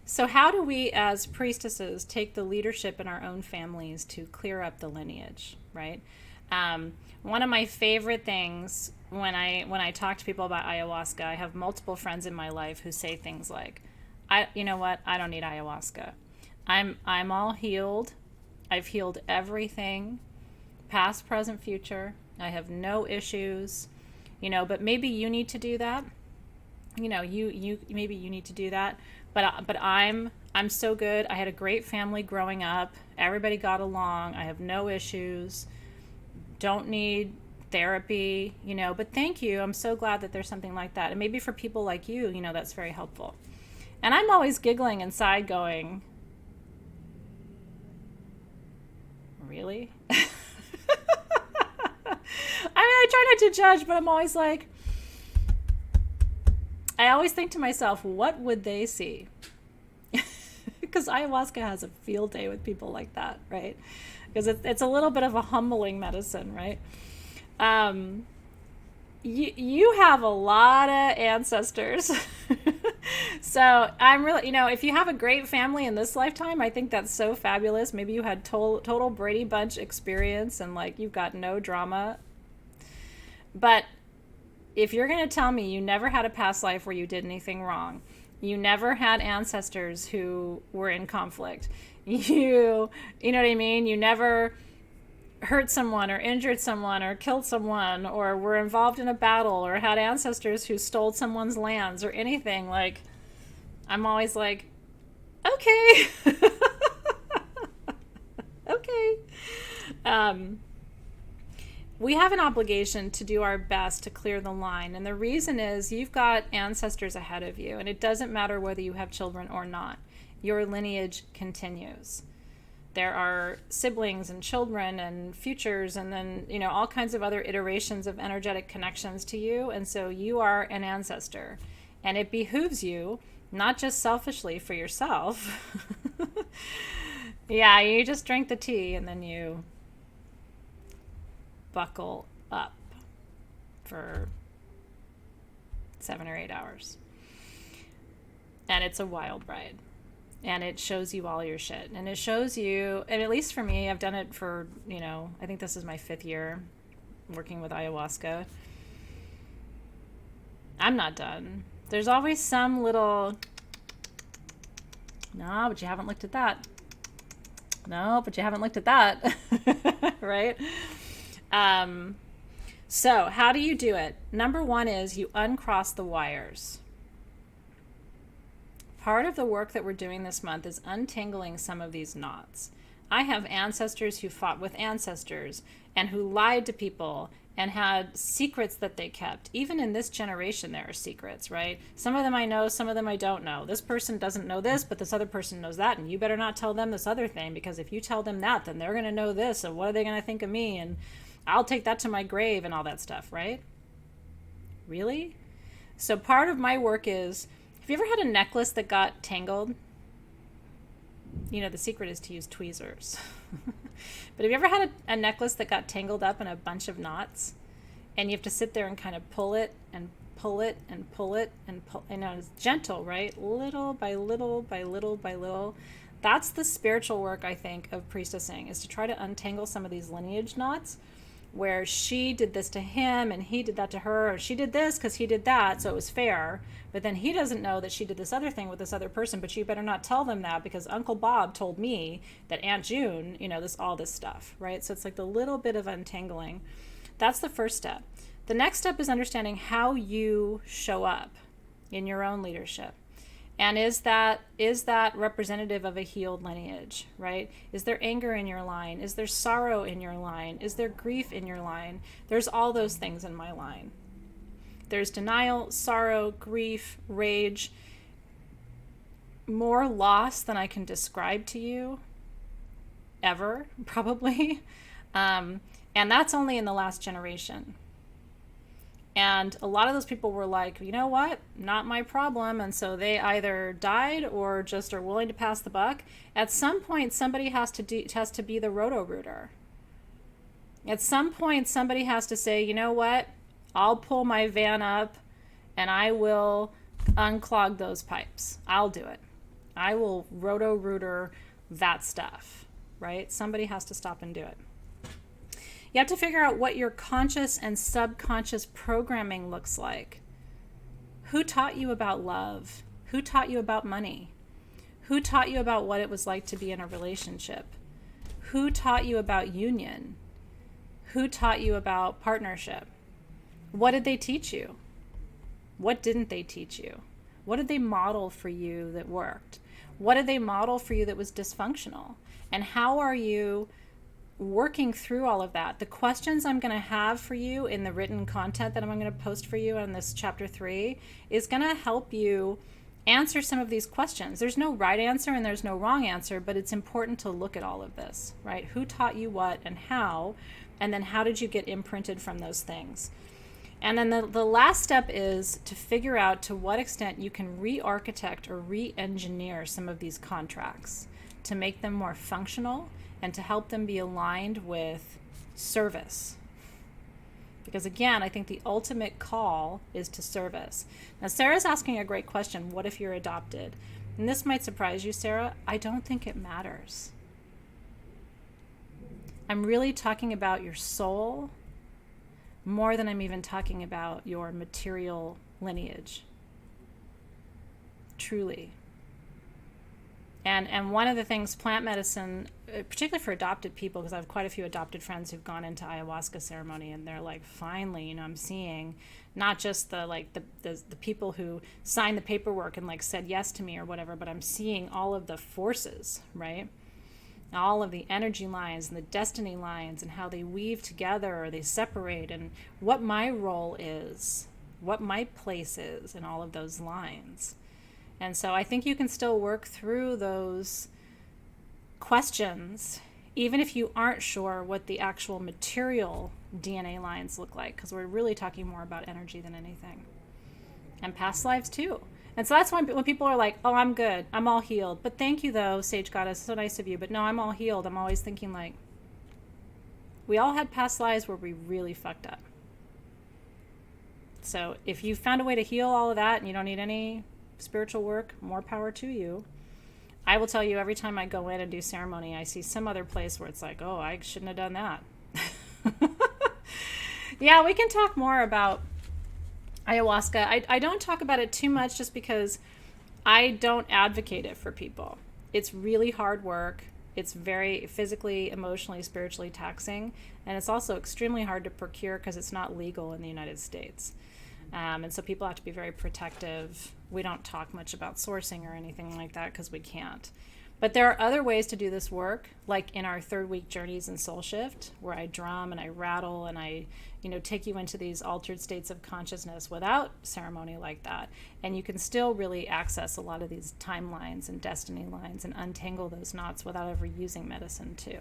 So how do we as priestesses take the leadership in our own families to clear up the lineage, right? One of my favorite things when I talk to people about ayahuasca, I have multiple friends in my life who say things like, you know what? I don't need ayahuasca. I'm all healed. I've healed everything, past, present, future. I have no issues, but maybe you need to do that. You maybe you need to do that. But I'm so good. I had a great family growing up. Everybody got along. I have no issues. Don't need therapy, but thank you. I'm so glad that there's something like that. And maybe for people like you, that's very helpful. And I'm always giggling inside going, really? I try not to judge, but I'm always like, I always think to myself, what would they see? Because ayahuasca has a field day with people like that, right? Because it's a little bit of a humbling medicine, right? You have a lot of ancestors. So I'm really, if you have a great family in this lifetime, I think that's so fabulous. Maybe you had total Brady Bunch experience and you've got no drama. But if you're going to tell me you never had a past life where you did anything wrong, you never had ancestors who were in conflict, you know what I mean? You never hurt someone or injured someone or killed someone or were involved in a battle or had ancestors who stole someone's lands or anything, I'm always like, okay. Okay. We have an obligation to do our best to clear the line. And the reason is you've got ancestors ahead of you, and it doesn't matter whether you have children or not. Your lineage continues. There are siblings and children and futures and then, all kinds of other iterations of energetic connections to you. And so you are an ancestor. And it behooves you, not just selfishly for yourself. Yeah, you just drink the tea and then you buckle up for 7 or 8 hours. And it's a wild ride. And it shows you all your shit. And it shows you, and at least for me, I've done it for, I think this is my 5th year working with ayahuasca. I'm not done. There's always some little, no, but you haven't looked at that. No, but you haven't looked at that. Right? So how do you do it? Number 1 is you uncross the wires. Part of the work that we're doing this month is untangling some of these knots. I have ancestors who fought with ancestors and who lied to people and had secrets that they kept. Even in this generation, there are secrets, right? Some of them I know, some of them I don't know. This person doesn't know this, but this other person knows that, and you better not tell them this other thing, because if you tell them that, then they're going to know this, and what are they going to think of me, and I'll take that to my grave and all that stuff, right? Really? So part of my work is, have you ever had a necklace that got tangled? The secret is to use tweezers. But have you ever had a necklace that got tangled up in a bunch of knots? And you have to sit there and kind of pull it and pull it and pull it and pull. It's gentle, right? Little by little by little by little. That's the spiritual work, I think, of priestessing, is to try to untangle some of these lineage knots where she did this to him and he did that to her, or she did this because he did that, so it was fair. But then he doesn't know that she did this other thing with this other person, but you better not tell them that because Uncle Bob told me that Aunt June, all this stuff, right? So it's like the little bit of untangling. That's the first step. The next step is understanding how you show up. in your own leadership? And is that representative of a healed lineage, right? Is there anger in your line? Is there sorrow in your line? Is there grief in your line? There's all those things in my line. There's denial, sorrow, grief, rage, more loss than I can describe to you ever, probably. And that's only in the last generation. And a lot of those people were like, you know what? Not my problem. And so they either died or just are willing to pass the buck. At some point, somebody has to be the roto-rooter. At some point, somebody has to say, you know what? I'll pull my van up and I will unclog those pipes. I'll do it. I will roto-rooter that stuff, right? Somebody has to stop and do it. You have to figure out what your conscious and subconscious programming looks like. Who taught you about love? Who taught you about money? Who taught you about what it was like to be in a relationship? Who taught you about union? Who taught you about partnership? What did they teach you? What didn't they teach you? What did they model for you that worked? What did they model for you that was dysfunctional? And how are you working through all of that? The questions I'm going to have for you in the written content that I'm going to post for you on this chapter 3 is going to help you answer some of these questions. There's no right answer and there's no wrong answer, but it's important to look at all of this, right? Who taught you what and how, and then how did you get imprinted from those things? And then the last step is to figure out to what extent you can re-architect or re-engineer some of these contracts to make them more functional and to help them be aligned with service. Because again, I think the ultimate call is to service. Now, Sarah's asking a great question. What if you're adopted? And this might surprise you, Sarah. I don't think it matters. I'm really talking about your soul more than I'm even talking about your material lineage. Truly. And one of the things plant medicine, particularly for adopted people, because I have quite a few adopted friends who've gone into ayahuasca ceremony, and they're like, finally, I'm seeing not just the people who signed the paperwork and said yes to me or whatever, but I'm seeing all of the forces, right? All of the energy lines and the destiny lines and how they weave together or they separate, and what my role is, what my place is in all of those lines. And so I think you can still work through those questions, even if you aren't sure what the actual material DNA lines look like, because we're really talking more about energy than anything. And past lives too. And so that's when people are like, oh, I'm good, I'm all healed. But thank you though, Sage Goddess, so nice of you. But no, I'm all healed. I'm always thinking we all had past lives where we really fucked up. So if you found a way to heal all of that and you don't need any spiritual work, more power to you. I will tell you, every time I go in and do ceremony, I see some other place where it's like, oh, I shouldn't have done that. Yeah, we can talk more about ayahuasca. I don't talk about it too much just because I don't advocate it for people. It's really hard work. It's very physically, emotionally, spiritually taxing. And it's also extremely hard to procure because it's not legal in the United States. And so people have to be very protective. We don't talk much about sourcing or anything like that because we can't. But there are other ways to do this work, like in our 3rd week journeys in Soul Shift, where I drum and I rattle and I, take you into these altered states of consciousness without ceremony like that. And you can still really access a lot of these timelines and destiny lines and untangle those knots without ever using medicine too.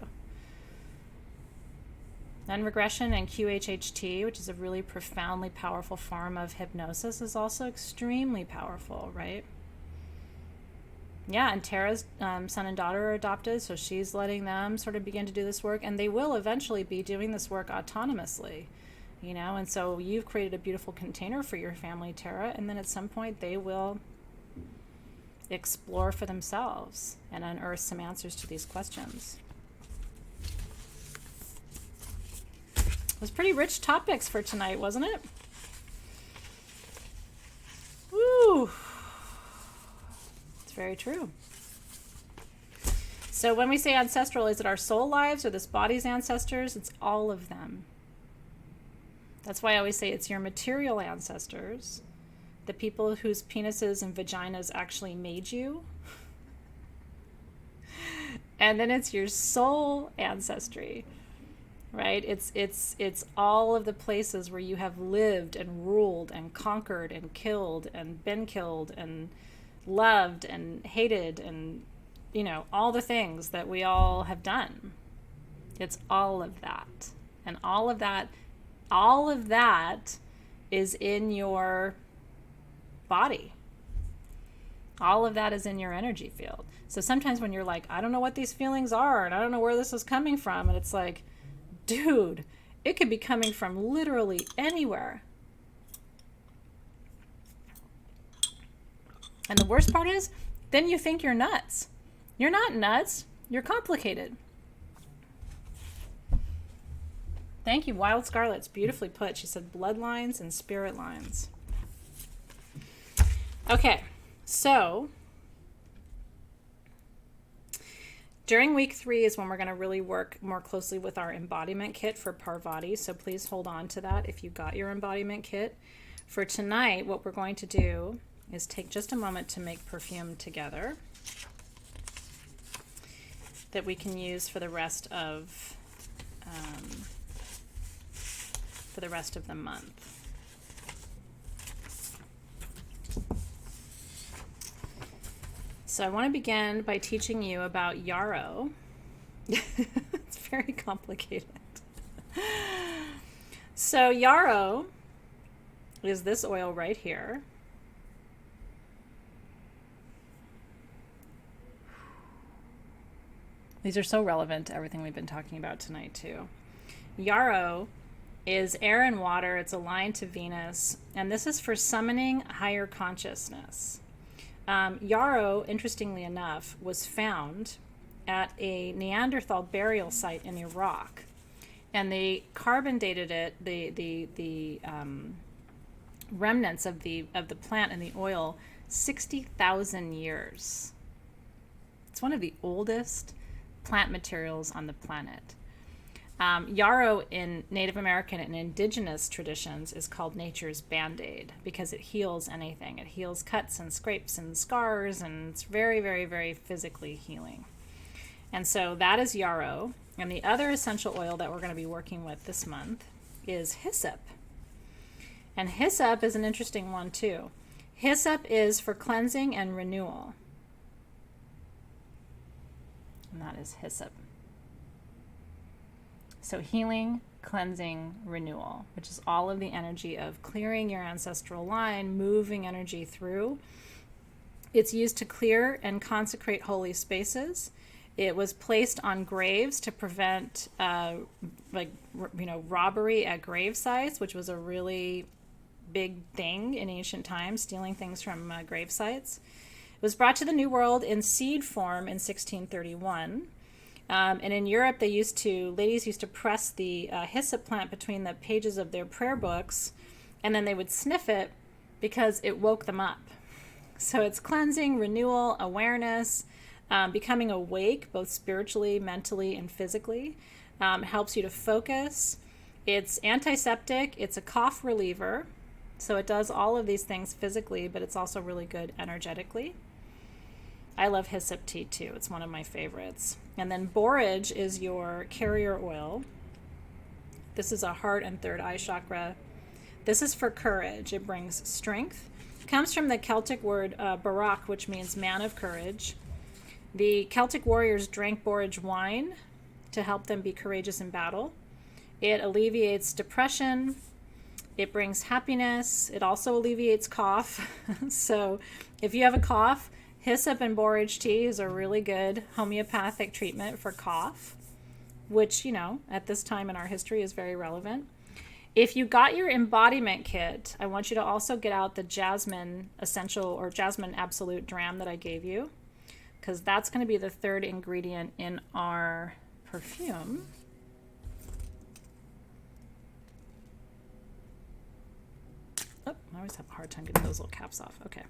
Then regression and QHHT, which is a really profoundly powerful form of hypnosis, is also extremely powerful, right? Yeah, and Tara's son and daughter are adopted, so she's letting them sort of begin to do this work, and they will eventually be doing this work autonomously, and so you've created a beautiful container for your family, Tara, and then at some point they will explore for themselves and unearth some answers to these questions. It was pretty rich topics for tonight, wasn't it? Woo! It's very true. So when we say ancestral, is it our soul lives or this body's ancestors? It's all of them. That's why I always say it's your material ancestors, the people whose penises and vaginas actually made you. And then it's your soul ancestry, right? It's all of the places where you have lived and ruled and conquered and killed and been killed and loved and hated and, all the things that we all have done. It's all of that. And all of that is in your body. All of that is in your energy field. So sometimes when you're like, I don't know what these feelings are and I don't know where this is coming from, and it's like, dude, it could be coming from literally anywhere. And the worst part is, then you think you're nuts. You're not nuts. You're complicated. Thank you, Wild Scarlet's beautifully put. She said bloodlines and spirit lines. Okay, so during week 3 is when we're going to really work more closely with our embodiment kit for Parvati. So please hold on to that if you got your embodiment kit. For tonight, what we're going to do is take just a moment to make perfume together that we can use for the rest of the month. So I want to begin by teaching you about yarrow. It's very complicated. So yarrow is this oil right here. These are so relevant to everything we've been talking about tonight too. Yarrow is air and water. It's aligned to Venus. And this is for summoning higher consciousness. Yarrow, interestingly enough, was found at a Neanderthal burial site in Iraq. And they carbon dated it, the remnants of the plant and the oil, 60,000 years. It's one of the oldest plant materials on the planet. Yarrow in Native American and indigenous traditions is called nature's Band-Aid because it heals anything. It heals cuts and scrapes and scars, and it's very, very, very physically healing. And so that is yarrow. And the other essential oil that we're going to be working with this month is hyssop. And hyssop is an interesting one too. Hyssop is for cleansing and renewal. And that is hyssop. So healing, cleansing, renewal, which is all of the energy of clearing your ancestral line, moving energy through. It's used to clear and consecrate holy spaces. It was placed on graves to prevent robbery at grave sites, which was a really big thing in ancient times, stealing things from grave sites. It was brought to the New World in seed form in 1631. And in Europe, ladies used to press the hyssop plant between the pages of their prayer books, and then they would sniff it because it woke them up. So it's cleansing, renewal, awareness, becoming awake, both spiritually, mentally, and physically. Helps you to focus. It's antiseptic. It's a cough reliever. So it does all of these things physically, but it's also really good energetically. I love hyssop tea too. It's one of my favorites. And then borage is your carrier oil. This is a heart and third eye chakra. This is for courage. It brings strength. It comes from the Celtic word barak, which means man of courage. The Celtic warriors drank borage wine to help them be courageous in battle. It alleviates depression. It brings happiness. It also alleviates cough. So if you have a cough, hyssop and borage tea is a really good homeopathic treatment for cough, which, at this time in our history is very relevant. If you got your embodiment kit, I want you to also get out the jasmine essential or jasmine absolute dram that I gave you, because that's going to be the third ingredient in our perfume. Oh, I always have a hard time getting those little caps off. Okay.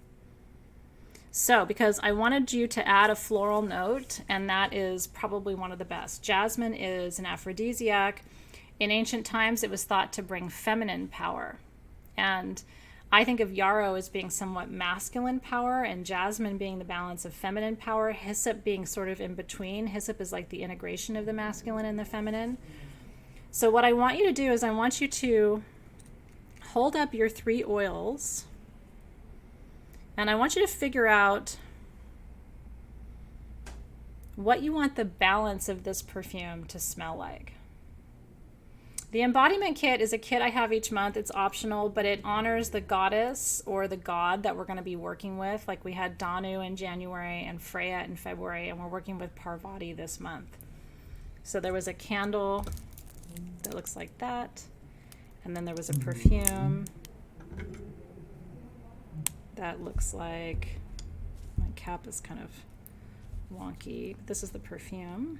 So, because I wanted you to add a floral note, and that is probably one of the best. Jasmine is an aphrodisiac. In ancient times, it was thought to bring feminine power. And I think of yarrow as being somewhat masculine power and jasmine being the balance of feminine power, hyssop being sort of in between. Hyssop is like the integration of the masculine and the feminine. So what I want you to do is I want you to hold up your 3 oils, and I want you to figure out what you want the balance of this perfume to smell like. The embodiment kit is a kit I have each month. It's optional, but it honors the goddess or the god that we're going to be working with. Like we had Danu in January and Freya in February, and we're working with Parvati this month. So there was a candle that looks like that, and then there was a perfume that looks like, my cap is kind of wonky. This is the perfume.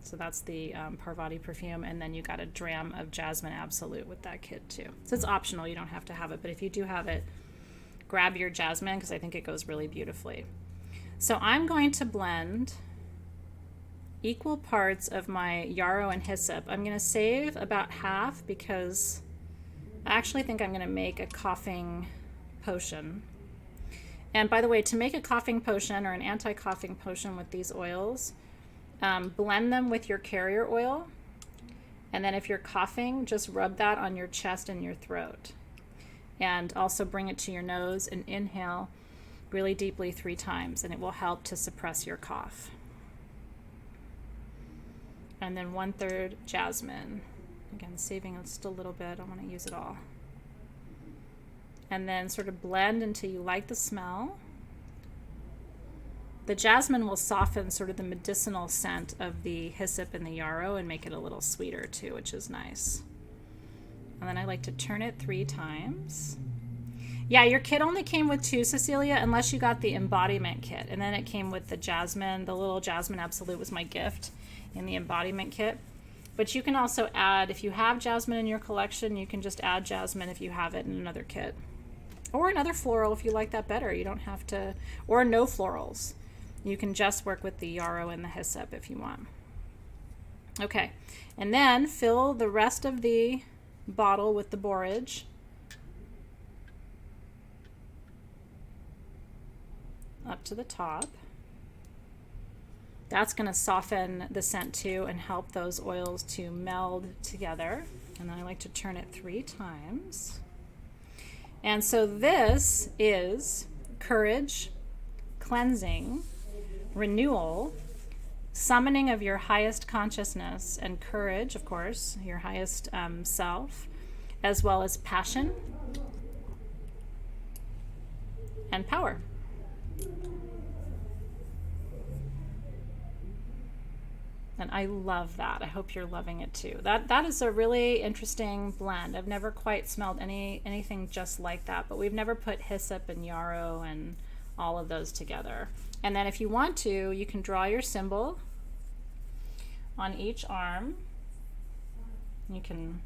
So that's the Parvati perfume, and then you got a dram of Jasmine Absolute with that kit too. So it's optional, you don't have to have it, but if you do have it, grab your Jasmine because I think it goes really beautifully. So I'm going to blend equal parts of my yarrow and hyssop. I'm going to save about half because I actually think I'm going to make a coughing potion. And by the way, to make a coughing potion or an anti-coughing potion with these oils, blend them with your carrier oil, and then if you're coughing, just rub that on your chest and your throat, and also bring it to your nose and inhale really deeply 3 times, and it will help to suppress your cough. And then 1/3 jasmine, again saving just a little bit, I want to use it all, and then sort of blend until you like the smell. The jasmine will soften sort of the medicinal scent of the hyssop and the yarrow and make it a little sweeter too, which is nice. And then I like to turn it 3 times. Yeah, your kit only came with 2, Cecilia, unless you got the embodiment kit. And then it came with the jasmine. The little Jasmine Absolute was my gift in the embodiment kit. But you can also add, if you have jasmine in your collection, you can just add jasmine if you have it in another kit. Or another floral if you like that better. You don't have to, or no florals. You can just work with the yarrow and the hyssop if you want. Okay, and then fill the rest of the bottle with the borage. Up to the top. That's going to soften the scent too and help those oils to meld together. And then I like to turn it 3 times. And so this is courage, cleansing, renewal, summoning of your highest consciousness, and courage, of course, your highest self, as well as passion and power. And I love that. I hope you're loving it too. That is a really interesting blend. I've never quite smelled anything just like that, but we've never put hyssop and yarrow and all of those together. And then if you want to, you can draw your symbol on each arm. You can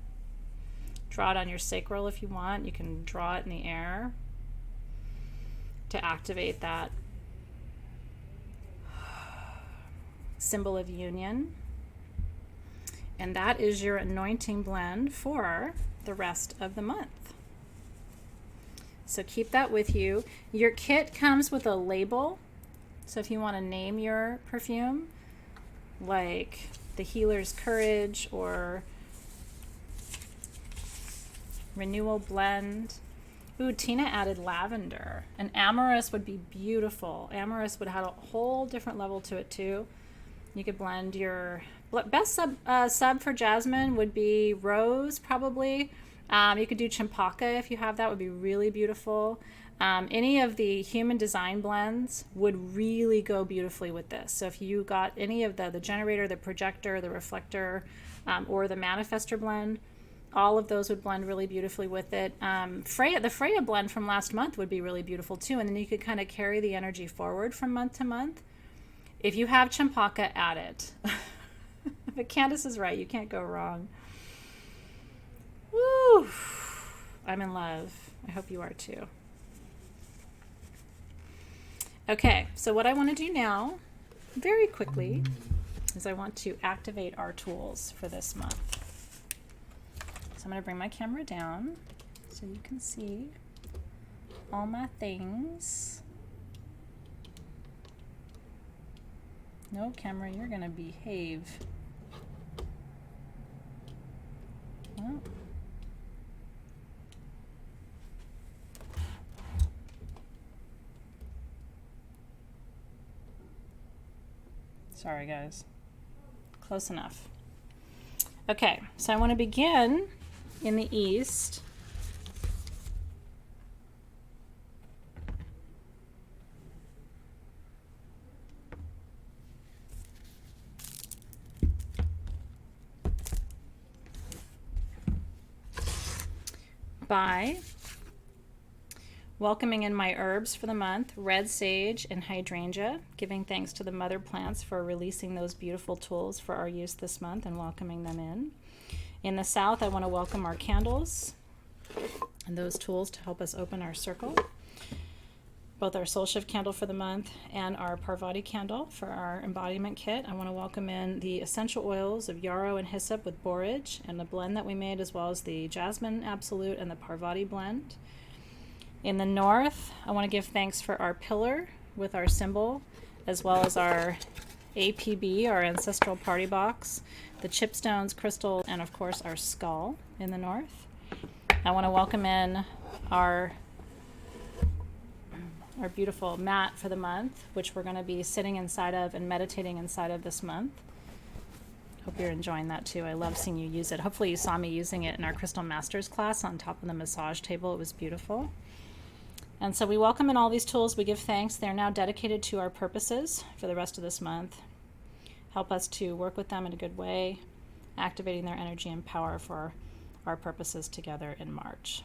draw it on your sacral if you want. You can draw it in the air to activate that symbol of union. And that is your anointing blend for the rest of the month. So keep that with you. Your kit comes with a label. So if you want to name your perfume, like the Healer's Courage or Renewal Blend. Ooh, Tina added lavender. And amorous would be beautiful. Amorous would have a whole different level to it too. You could blend your best sub for jasmine would be rose probably. You could do champaka if you have that, would be really beautiful. Any of the human design blends would really go beautifully with this. So if you got any of the generator, the projector, the reflector, or the manifester blend, all of those would blend really beautifully with it. The Freya blend from last month would be really beautiful too. And then you could kind of carry the energy forward from month to month. If you have champaka, add it. But Candace is right. You can't go wrong. Woo! I'm in love. I hope you are too. Okay, so what I want to do now, very quickly, is I want to activate our tools for this month. So I'm going to bring my camera down so you can see all my things. No, camera, you're going to behave. Oh. Sorry, guys. Close enough. Okay, so I want to begin in the east. By welcoming in my herbs for the month, red sage and hydrangea, giving thanks to the mother plants for releasing those beautiful tools for our use this month and welcoming them in. In the south, I want to welcome our candles and those tools to help us open our circle. Both our Soul Shift candle for the month and our Parvati candle for our embodiment kit. I want to welcome in the essential oils of yarrow and hyssop with borage and the blend that we made, as well as the jasmine absolute and the Parvati blend. In the north, I want to give thanks for our pillar with our symbol, as well as our APB, our ancestral party box, the chipstones, crystal, and of course our skull in the north. I want to welcome in our beautiful mat for the month, which we're going to be sitting inside of and meditating inside of this month. Hope you're enjoying that too. I love seeing you use it. Hopefully you saw me using it in our Crystal Masters class on top of the massage table. It was beautiful. And so we welcome in all these tools. We give thanks. They're now dedicated to our purposes for the rest of this month. Help us to work with them in a good way, activating their energy and power for our purposes together in March,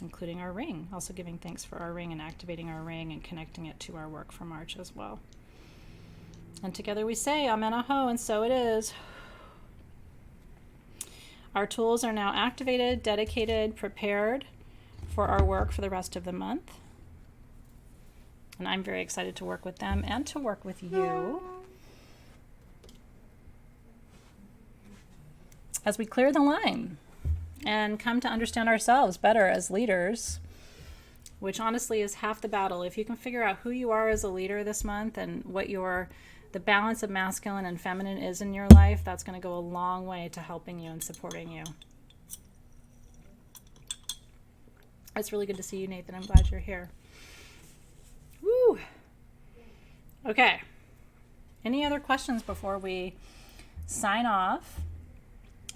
including our ring. Also giving thanks for our ring and activating our ring and connecting it to our work for March as well. And together we say, Amen Aho, and so it is. Our tools are now activated, dedicated, prepared for our work for the rest of the month. And I'm very excited to work with them and to work with you as we clear the line and come to understand ourselves better as leaders, which honestly is half the battle. If you can figure out who you are as a leader this month and what the balance of masculine and feminine is in your life, that's going to go a long way to helping you and supporting you. It's really good to see you, Nathan. I'm glad you're here. Woo! Okay. Any other questions before we sign off?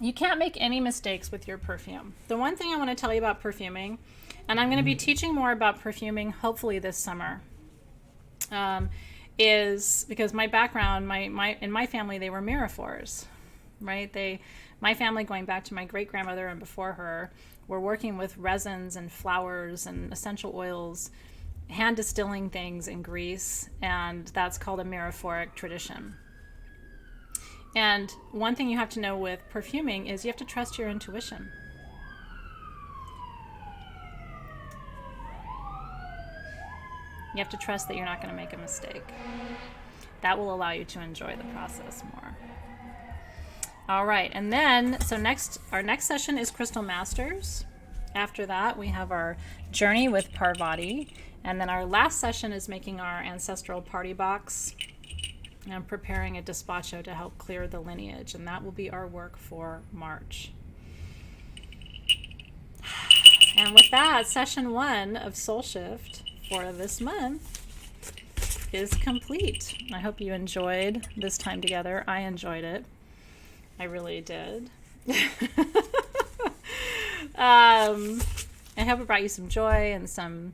You can't make any mistakes with your perfume. The one thing I want to tell you about perfuming, and I'm going to be teaching more about perfuming hopefully this summer, is because my background, in my family, they were miraphors, right? My family, going back to my great-grandmother and before her, were working with resins and flowers and essential oils, hand distilling things in Greece, and that's called a miraphoric tradition. And one thing you have to know with perfuming is you have to trust your intuition. You have to trust that you're not going to make a mistake. That will allow you to enjoy the process more. All right, and then, our next session is Crystal Masters. After that, we have our journey with Parvati. And then our last session is making our ancestral party box and preparing a despacho to help clear the lineage. And that will be our work for March. And with that, session 1 of Soul Shift for this month is complete. I hope you enjoyed this time together. I enjoyed it. I really did. I hope it brought you some joy and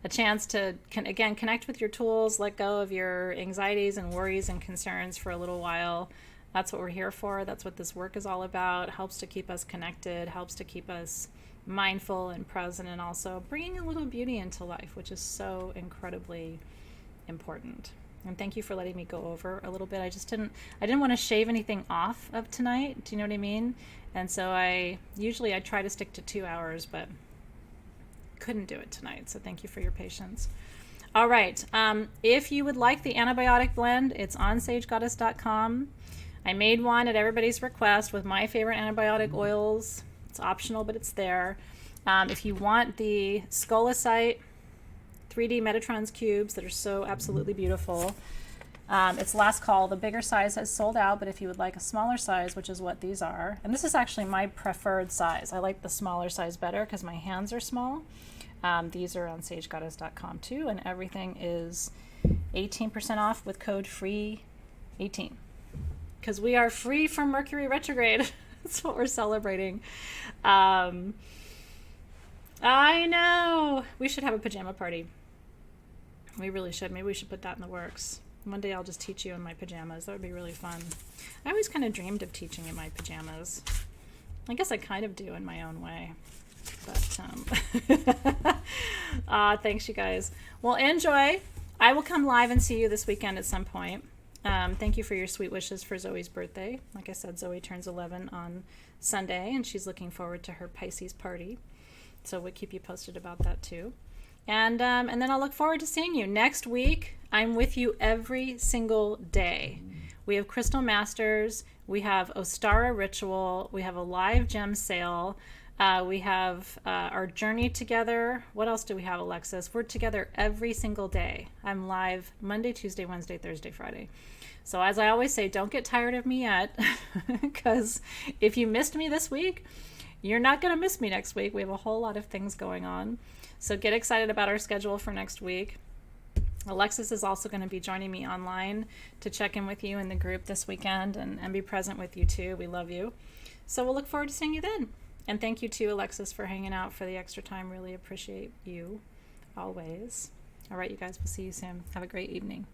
a chance to, again, connect with your tools, let go of your anxieties and worries and concerns for a little while. That's what we're here for. That's what this work is all about. It helps to keep us connected, helps to keep us mindful and present, and also bringing a little beauty into life, which is so incredibly important. And thank you for letting me go over a little bit. I didn't want to shave anything off of tonight. Do you know what I mean? And so I try to stick to 2 hours, but couldn't do it tonight. So thank you for your patience. All right. If you would like the antibiotic blend, it's on sagegoddess.com. I made one at everybody's request with my favorite antibiotic oils It's optional, but it's there. If you want the Skolasite 3D Metatron's cubes that are so absolutely beautiful, it's last call. The bigger size has sold out, but if you would like a smaller size, which is what these are, and this is actually my preferred size. I like the smaller size better because my hands are small. These are on sagegoddess.com too, and everything is 18% off with code FREE18. Because we are free from Mercury retrograde. That's what we're celebrating. I know. We should have a pajama party. We really should. Maybe we should put that in the works. One day I'll just teach you in my pajamas. That would be really fun. I always kind of dreamed of teaching in my pajamas. I guess I kind of do in my own way. But thanks, you guys. Well, enjoy. I will come live and see you this weekend at some point. Thank you for your sweet wishes for Zoe's birthday. Like I said, Zoe turns 11 on Sunday, and she's looking forward to her Pisces party. So we'll keep you posted about that too. And then I'll look forward to seeing you next week. I'm with you every single day. We have Crystal Masters. We have Ostara Ritual. We have a live gem sale. We have our journey together. What else do we have, Alexis? We're together every single day. I'm live Monday, Tuesday, Wednesday, Thursday, Friday. So as I always say, don't get tired of me yet, because if you missed me this week, you're not going to miss me next week. We have a whole lot of things going on. So get excited about our schedule for next week. Alexis is also going to be joining me online to check in with you in the group this weekend and be present with you too. We love you. So we'll look forward to seeing you then. And thank you to Alexis for hanging out for the extra time. Really appreciate you always. All right, you guys, we'll see you soon. Have a great evening.